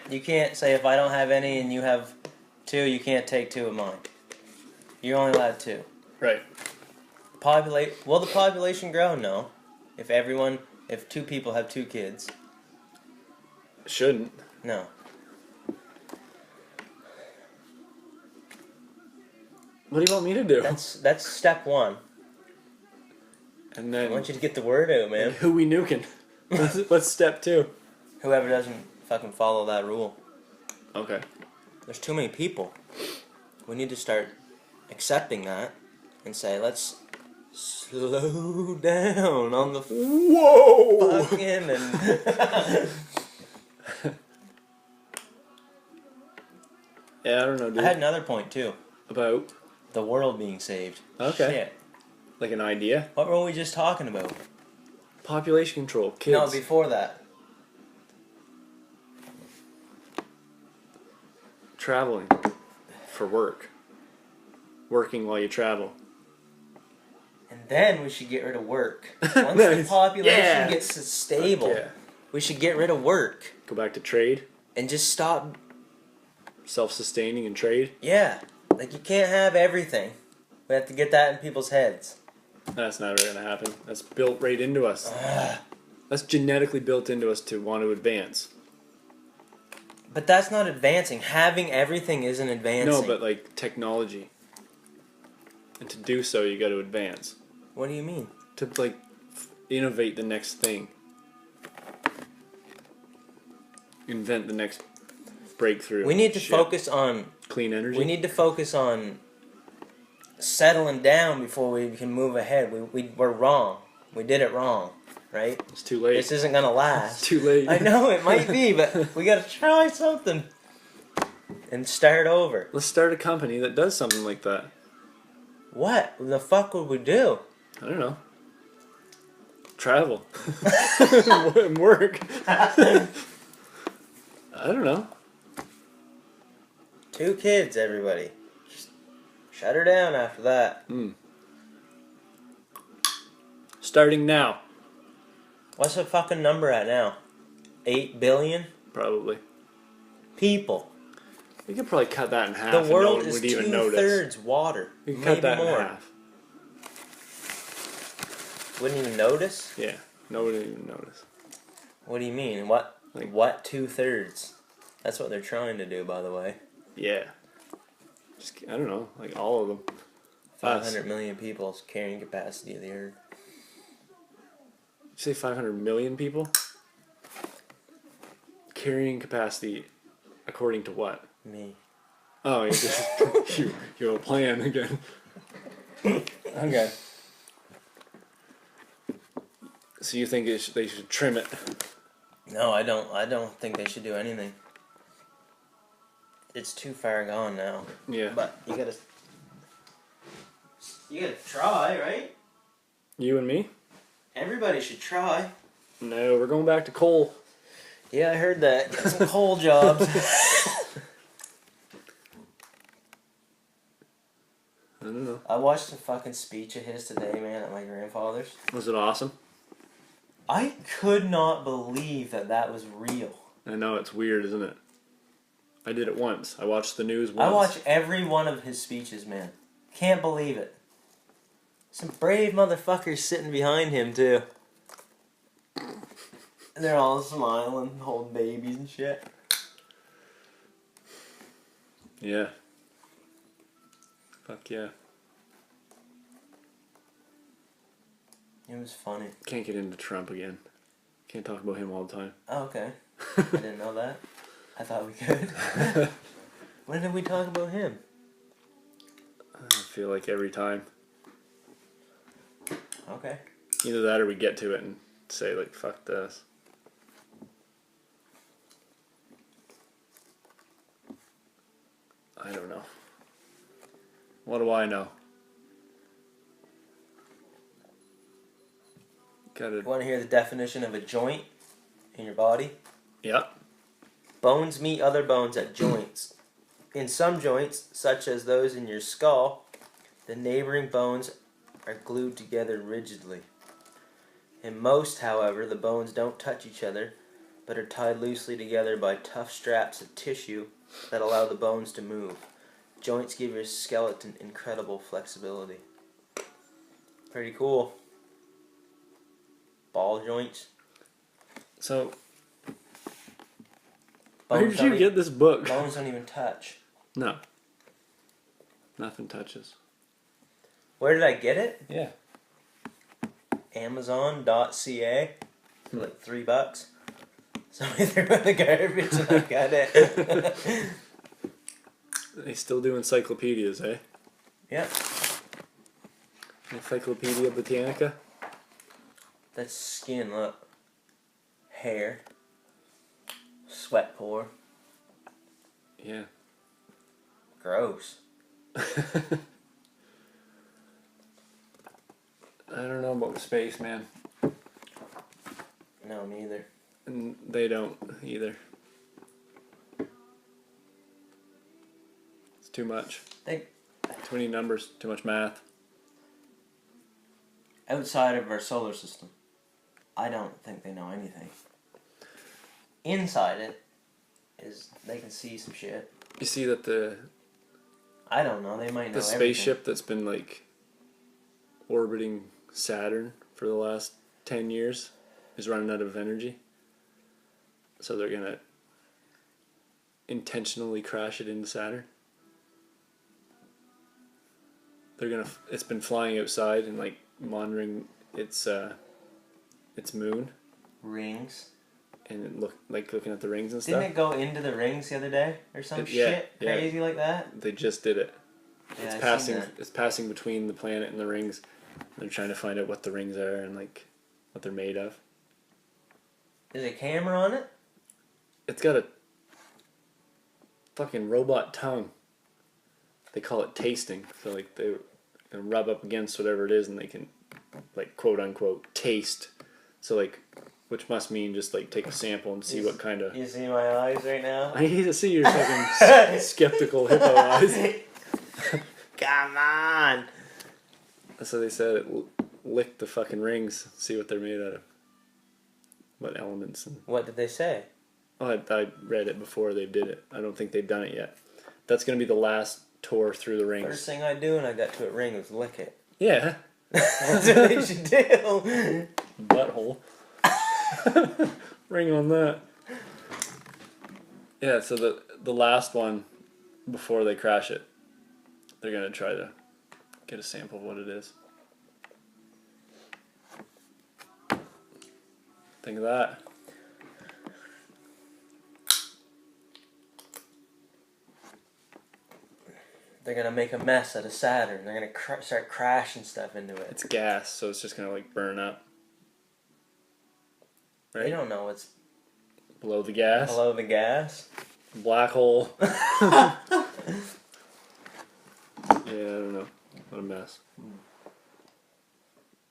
say if I don't have any and you have 2, you can't take 2 of mine. You're only allowed 2. Right. Will the population grow? No. If 2 people have 2 kids. Shouldn't. No. What do you want me to do? That's step 1. And then I want you to get the word out, man. Who we nuking? What's step 2? Whoever doesn't fucking follow that rule. Okay. There's too many people. We need to start accepting that and say, let's slow down on the whoa fucking and yeah, I don't know, dude. I had another point too. About the world being saved. Okay. Shit. Like an idea? What were we just talking about? Population control. Kids. No, before that. Traveling for work. Working while you travel. And then we should get rid of work. Once the population gets stable, we should get rid of work. Go back to trade. And just stop self-sustaining and trade. Yeah. Like you can't have everything. We have to get that in people's heads. That's not going to happen. That's built right into us. That's genetically built into us to want to advance. But that's not advancing. Having everything isn't advancing. No, but like technology. And to do so, you got to advance. What do you mean? To like innovate the next thing. Invent the next breakthrough. We need to focus on clean energy. We need to focus on settling down before we can move ahead. We're wrong. We did it wrong, right? It's too late. This isn't gonna last. It's too late. I know it might be, but we gotta try something and start over. Let's start a company that does something like that. What the fuck would we do? I don't know. Travel. And work. I don't know. 2 kids, everybody. Just shut her down after that. Starting now. What's the fucking number at now? 8 billion? Probably. People. We could probably cut that in half. The world and no one is would even notice. 2/3 water. We could maybe cut that more. in half. Wouldn't even notice? Yeah, nobody would even notice. What do you mean? What 2/3? That's what they're trying to do, by the way. Yeah. Just, I don't know, like all of them. 500 million people's carrying capacity of the Earth. Did you say 500 million people? Carrying capacity, according to what? Me. Oh, you have a plan again. Okay. So you think they should trim it? No, I don't. I don't think they should do anything. It's too far gone now. Yeah. But you gotta try, right? You and me? Everybody should try. No, we're going back to coal. Yeah, I heard that. Get some coal jobs. I don't know. I watched a fucking speech of his today, man, at my grandfather's. Was it awesome? I could not believe that was real. I know, it's weird, isn't it? I did it once. I watched the news once. I watch every one of his speeches, man. Can't believe it. Some brave motherfuckers sitting behind him, too. And they're all smiling, holding babies and shit. Yeah. Fuck yeah. It was funny. Can't get into Trump again. Can't talk about him all the time. Oh, okay. I didn't know that. I thought we could. When did we talk about him? I feel like every time. Okay. Either that or we get to it and say, like, fuck this. I don't know. What do I know? You want to hear the definition of a joint in your body? Yeah. Bones meet other bones at joints. In some joints, such as those in your skull, the neighboring bones are glued together rigidly. In most, however, the bones don't touch each other, but are tied loosely together by tough straps of tissue that allow the bones to move. Joints give your skeleton incredible flexibility. Pretty cool. Ball joints. So, where did you get this book? Bones don't even touch. No. Nothing touches. Where did I get it? Yeah. Amazon.ca for like $3. Somebody threw it in the garbage and I got it. They still do encyclopedias, eh? Yep. Encyclopedia Britannica. That's skin, look. Hair. Sweat pore. Yeah. Gross. I don't know about space, man. No, neither. And they don't either. It's too much. Too many numbers, too much math. Outside of our solar system, I don't think they know anything. Inside it is they can see some shit. You see that I don't know. They might know the spaceship that's been like orbiting Saturn for the last 10 years is running out of energy. So they're gonna intentionally crash it into Saturn. It's been flying outside and like monitoring its moon. Rings. And looking at the rings and stuff. Didn't it go into the rings the other day or some shit crazy like that? They just did it. Yeah, It's passing between the planet and the rings. They're trying to find out what the rings are and like what they're made of. Is a camera on it? It's got a fucking robot tongue. They call it tasting. So like they can rub up against whatever it is and they can like quote unquote taste. So like, which must mean just like take a sample and see what kind of. You see my eyes right now? I need to see your fucking skeptical hippo eyes. Come on. So they said it licked the fucking rings, see what they're made out of. What elements. And what did they say? Oh, I read it before they did it. I don't think they've done it yet. That's going to be the last tour through the rings. First thing I do when I got to a ring was lick it. Yeah. That's what they should do. Butthole. Ring on that. Yeah, so the last one before they crash it they're gonna try to get a sample of what it is. Think of that. They're gonna make a mess out of Saturn. They're gonna start crashing stuff into it. It's gas, so it's just gonna like burn up. Right? They don't know what's Below the gas. below the gas. Black hole. Yeah, I don't know. What a mess.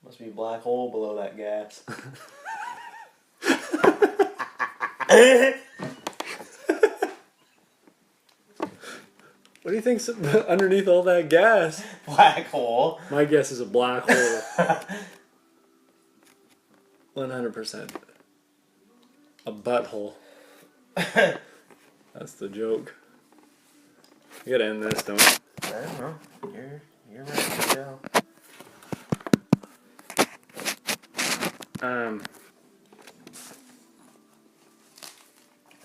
Must be a black hole below that gas. What do you think's underneath all that gas? Black hole. My guess is a black hole. 100%. A butthole. That's the joke. We gotta end this, don't we? I don't know. You're ready to go.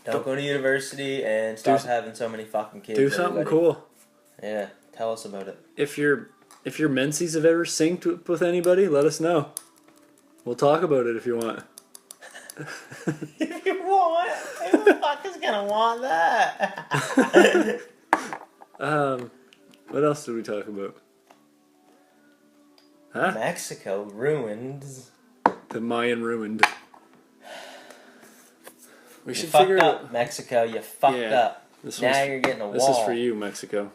Don't go to university and stop having so many fucking kids. Do something cool. Yeah, tell us about it. If your menses have ever synced with anybody, let us know. We'll talk about it if you want. If you want, who the fuck is gonna want that? What else did we talk about? Huh? Mexico ruins. The Mayan ruined. We You should fucked figure up, out. Mexico. You fucked up. Now you're getting a wall. This is for you, Mexico.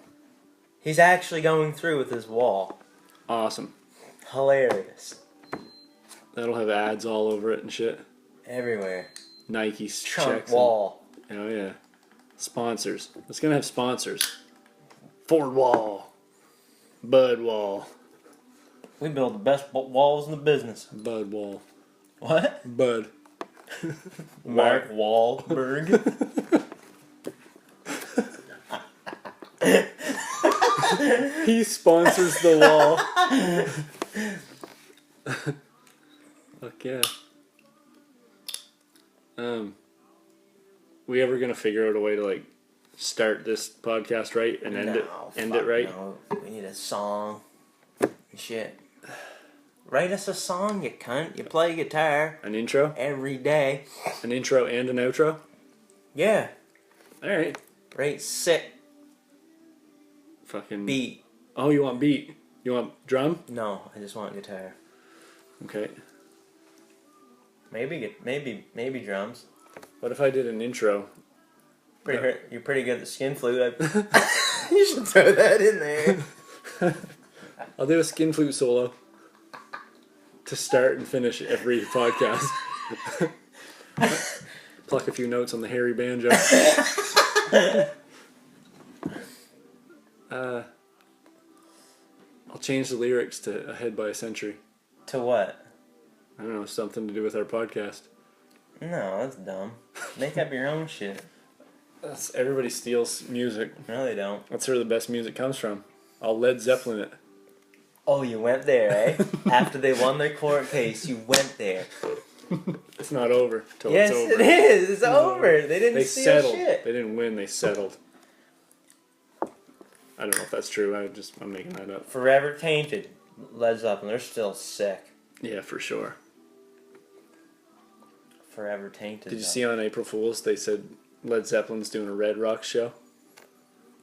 He's actually going through with his wall. Awesome. Hilarious. That'll have ads all over it and shit. Everywhere. Nike's Trump checks. wall. Oh yeah. Sponsors. It's gonna have sponsors. Ford Wall. Bud Wall. We build the best walls in the business. Bud Wall. What? Bud. Mark Wahlberg. He sponsors the wall. Fuck yeah. We ever gonna figure out a way to like start this podcast right and end it right? No. We need a song. Shit. Write us a song, you cunt. You play guitar. An intro? Every day. An intro and an outro? Yeah. Alright. Right, sick. Fucking Beat. Oh, you want beat? You want drum? No, I just want guitar. Okay. Maybe drums. What if I did an intro? You're pretty good at the skin flute. You should throw that in there. I'll do a skin flute solo to start and finish every podcast. Pluck a few notes on the hairy banjo. I'll change the lyrics to Ahead by a Century. To what? I don't know, something to do with our podcast. No, that's dumb. Make up your own shit. Everybody steals music. No, they don't. That's where the best music comes from. I'll Led Zeppelin it. Oh, you went there, eh? After they won their court case, you went there. It's not over till Yes, it's over. it is. It's over. They didn't They steal settled. shit. They didn't win. They settled. I don't know if that's true. I'm making that up. Forever Tainted. Led Zeppelin. They're still sick. Yeah, for sure. Forever Tainted. Did you see on April Fool's they said Led Zeppelin's doing a Red Rocks show?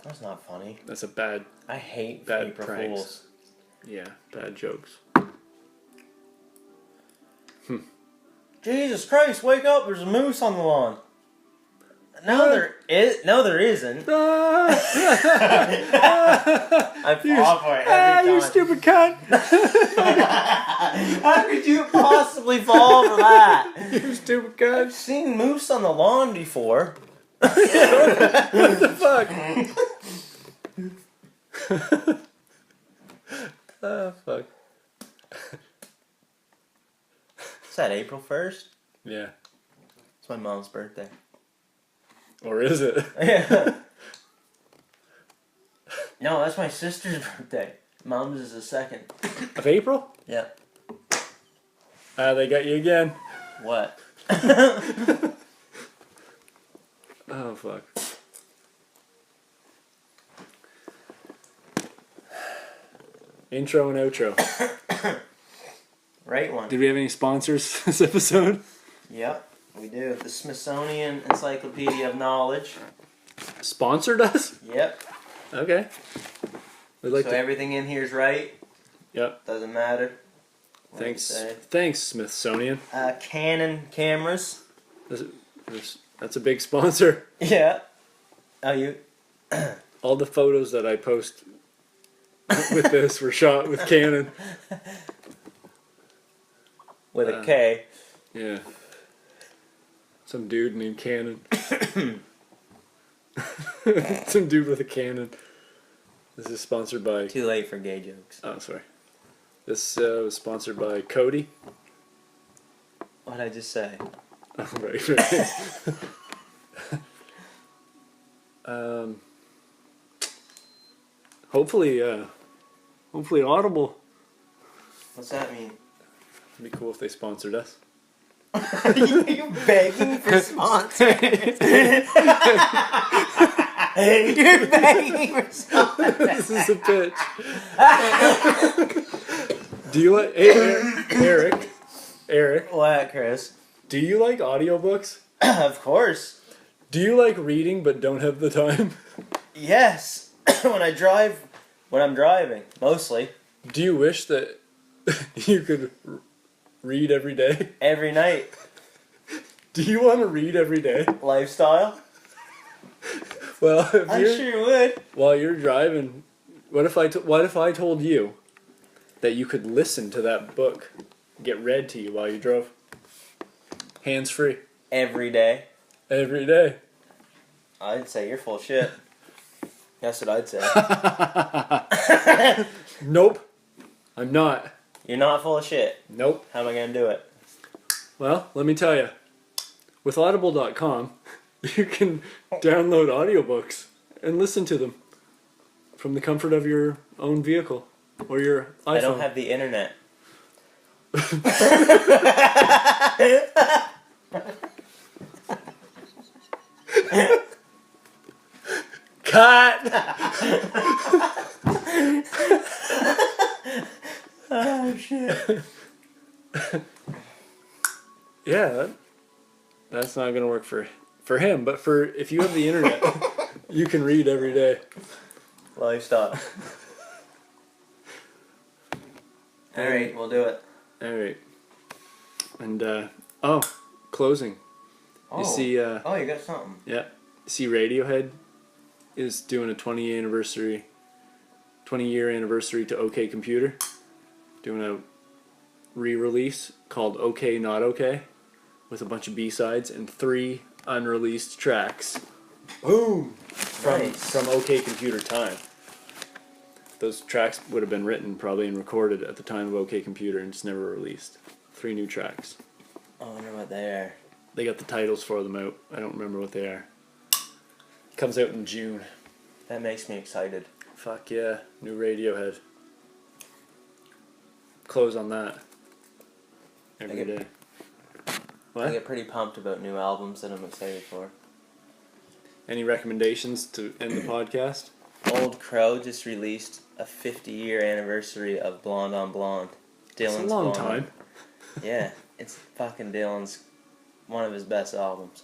That's not funny. That's a bad I hate Bad April pranks. Fools. Yeah, bad jokes. Jesus Christ, wake up, there's a moose on the lawn. No, there isn't. I fall for it every time. You stupid cunt! How could you possibly fall for that? You stupid cunt! I've seen moose on the lawn before. What the fuck? Oh, fuck. Is that April 1st? Yeah. It's my mom's birthday. Or is it? Yeah. No, that's my sister's birthday. Mom's is the 2nd. Of April? Yeah. They got you again. What? Oh, fuck. Intro and outro. Right one. Did we have any sponsors this episode? Yep, we do. The Smithsonian Encyclopedia of Knowledge. Sponsored us? Yep. Okay. We'd like so everything in here is right. Yep. Doesn't matter. Thanks, Smithsonian. Canon cameras. That's a big sponsor. Yeah. Oh, you. All the photos that I post with this were shot with Canon. With a K. Yeah. Some dude named Cannon. Some dude with a cannon. This is sponsored by... Too late for gay jokes. Oh, sorry. This was sponsored by Cody. What did I just say? Oh, right. Hopefully Audible. What's that mean? It'd be cool if they sponsored us. Are you begging for sponsors? You're begging for sponsors. This is a pitch. Do you like... Hey, Eric. What, Chris? Do you like audiobooks? Of course. Do you like reading but don't have the time? Yes. When I'm driving, mostly. Do you wish that you could read every day? Every night. Do you want to read every day? Lifestyle? Well, I sure would. While you're driving, what if I told you that you could listen to that book get read to you while you drove? Hands free. Every day. Every day. I'd say you're full of shit. That's what I'd say. Nope. I'm not. You're not full of shit. Nope. How am I going to do it? Well, let me tell you. With Audible.com, you can download audiobooks and listen to them from the comfort of your own vehicle or your iPhone. I don't have the internet. Cut! Oh, shit. Yeah, that's not going to work for him, but if you have the internet, you can read every day. Lifestyle. Alright, we'll do it. Alright. And, closing. Oh. You see, you got something. Yeah. See Radiohead is doing a 20-year anniversary to OK Computer. Doing a re-release called OK Not OK with a bunch of B-sides and 3 unreleased tracks. Boom! From OK Computer time. Those tracks would have been written probably and recorded at the time of OK Computer and just never released. 3 new tracks. I wonder what they are. They got the titles for them out. I don't remember what they are. Comes out in June. That makes me excited. Fuck yeah. New Radiohead. Close on that. Every day. What? I get pretty pumped about new albums that I'm excited for. Any recommendations to end the podcast? Old Crow just released a 50-year anniversary of Blonde on Blonde. It's a long time. Yeah, it's fucking Dylan's one of his best albums.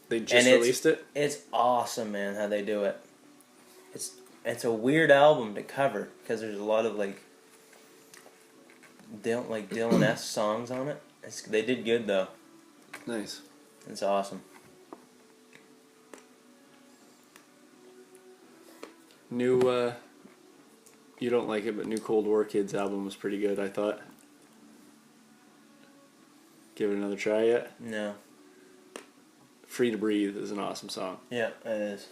They just released it? It's awesome, man, how they do it. It's a weird album to cover because there's a lot of Dylan-esque songs on it. They did good though. Nice. It's awesome. New, you don't like it, but new Cold War Kids album was pretty good, I thought. Give it another try yet? No. Free to Breathe is an awesome song. Yeah, it is.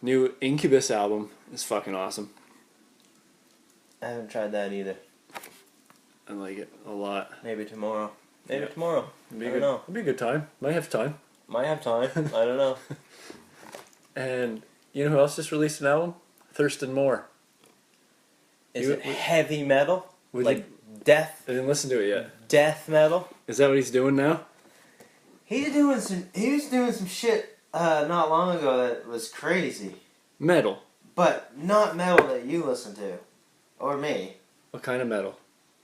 New Incubus album is fucking awesome. I haven't tried that either. I like it a lot. Maybe tomorrow. Maybe tomorrow. I don't know. It'll be a good time. Might have time. Might have time. I don't know. And you know who else just released an album? Thurston Moore. Is it heavy metal? Like death? I didn't listen to it yet. Death metal? Is that what he's doing now? He was doing some shit not long ago that was crazy. Metal. But not metal that you listen to. Or me. What kind of metal?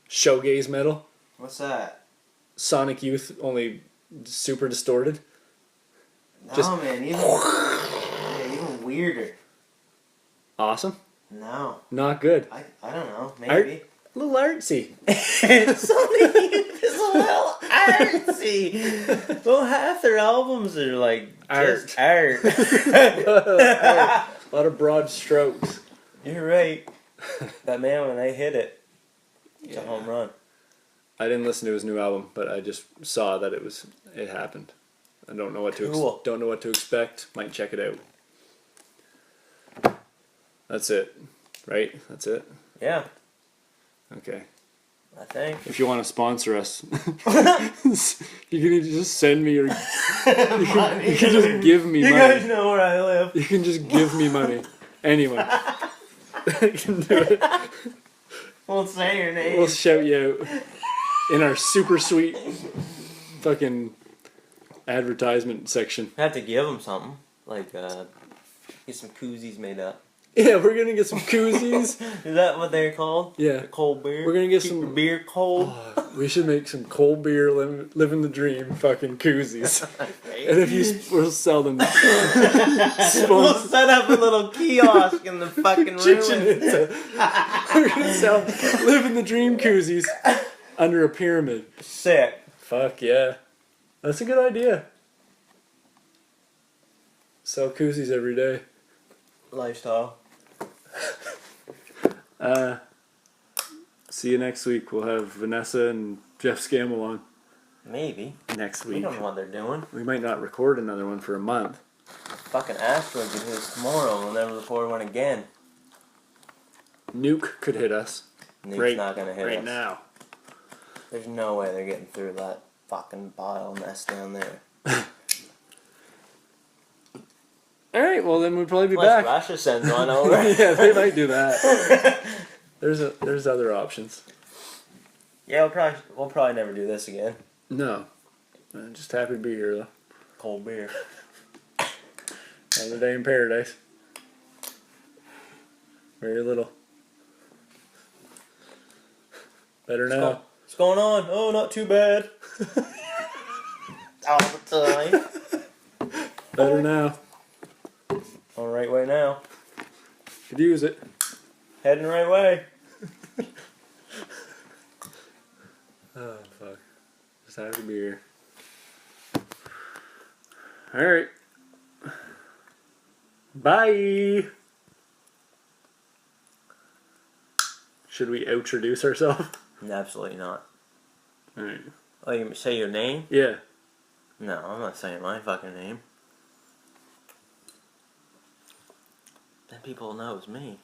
Shoegaze metal? What's that? Sonic Youth, only super distorted? No, Just man. Even weirder. Awesome? No. Not good. I don't know. Maybe. A little artsy. Sonic Youth is a little artsy. Well, half their albums are like just art. A lot of broad strokes. You're right. That man, when they hit it, it's a home run. I didn't listen to his new album, but I just saw that it happened. I don't know what to expect. Might check it out. That's it, right? That's it. Yeah. Okay. I think. If you want to sponsor us, you can just send me your. You can just give me money. You guys know where I live. You can just give me money. Anyone. I can do it. We'll say your name. We'll shout you out in our super sweet fucking advertisement section. I have to give them something. Like, get some koozies made up. Yeah, we're gonna get some koozies. Is that what they're called? Yeah. The cold beer? We're gonna get Keep some your beer cold. Oh, we should make some cold beer, living the dream, fucking koozies. And if we'll sell them. We'll set up a little kiosk in the fucking ruins. We're gonna sell living the dream koozies under a pyramid. Sick. Fuck yeah. That's a good idea. Sell koozies every day. Lifestyle. See you next week. We'll have Vanessa and Jeff Scammell on. Maybe. Next We week. don't know what they're doing. We might not record another one for a month. Fucking asteroid could hit us tomorrow and we'll never record one again. Nuke could hit us. Nuke's not gonna hit us. Right now. There's no way they're getting through that fucking bile mess down there. Alright, well then we'll probably be Unless back. Russia sends one over. Yeah, they might do that. There's other options. Yeah, we'll probably never do this again. No. I'm just happy to be here though. Cold beer. Another day in paradise. Very little. Better now. What's going on? Oh, not too bad. All the time. Better now. On the right way now. Could use it. Heading the right way. Oh, fuck. Just happy to be here. Alright. Bye. Should we introduce ourselves? Absolutely not. Alright. Oh, you say your name? Yeah. No, I'm not saying my fucking name. Then people will know it's me.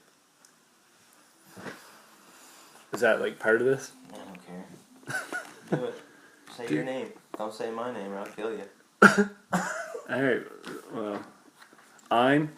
Is that like part of this? I don't care. Do it. Say your name. Don't say my name or I'll kill you. Alright. Well, I'm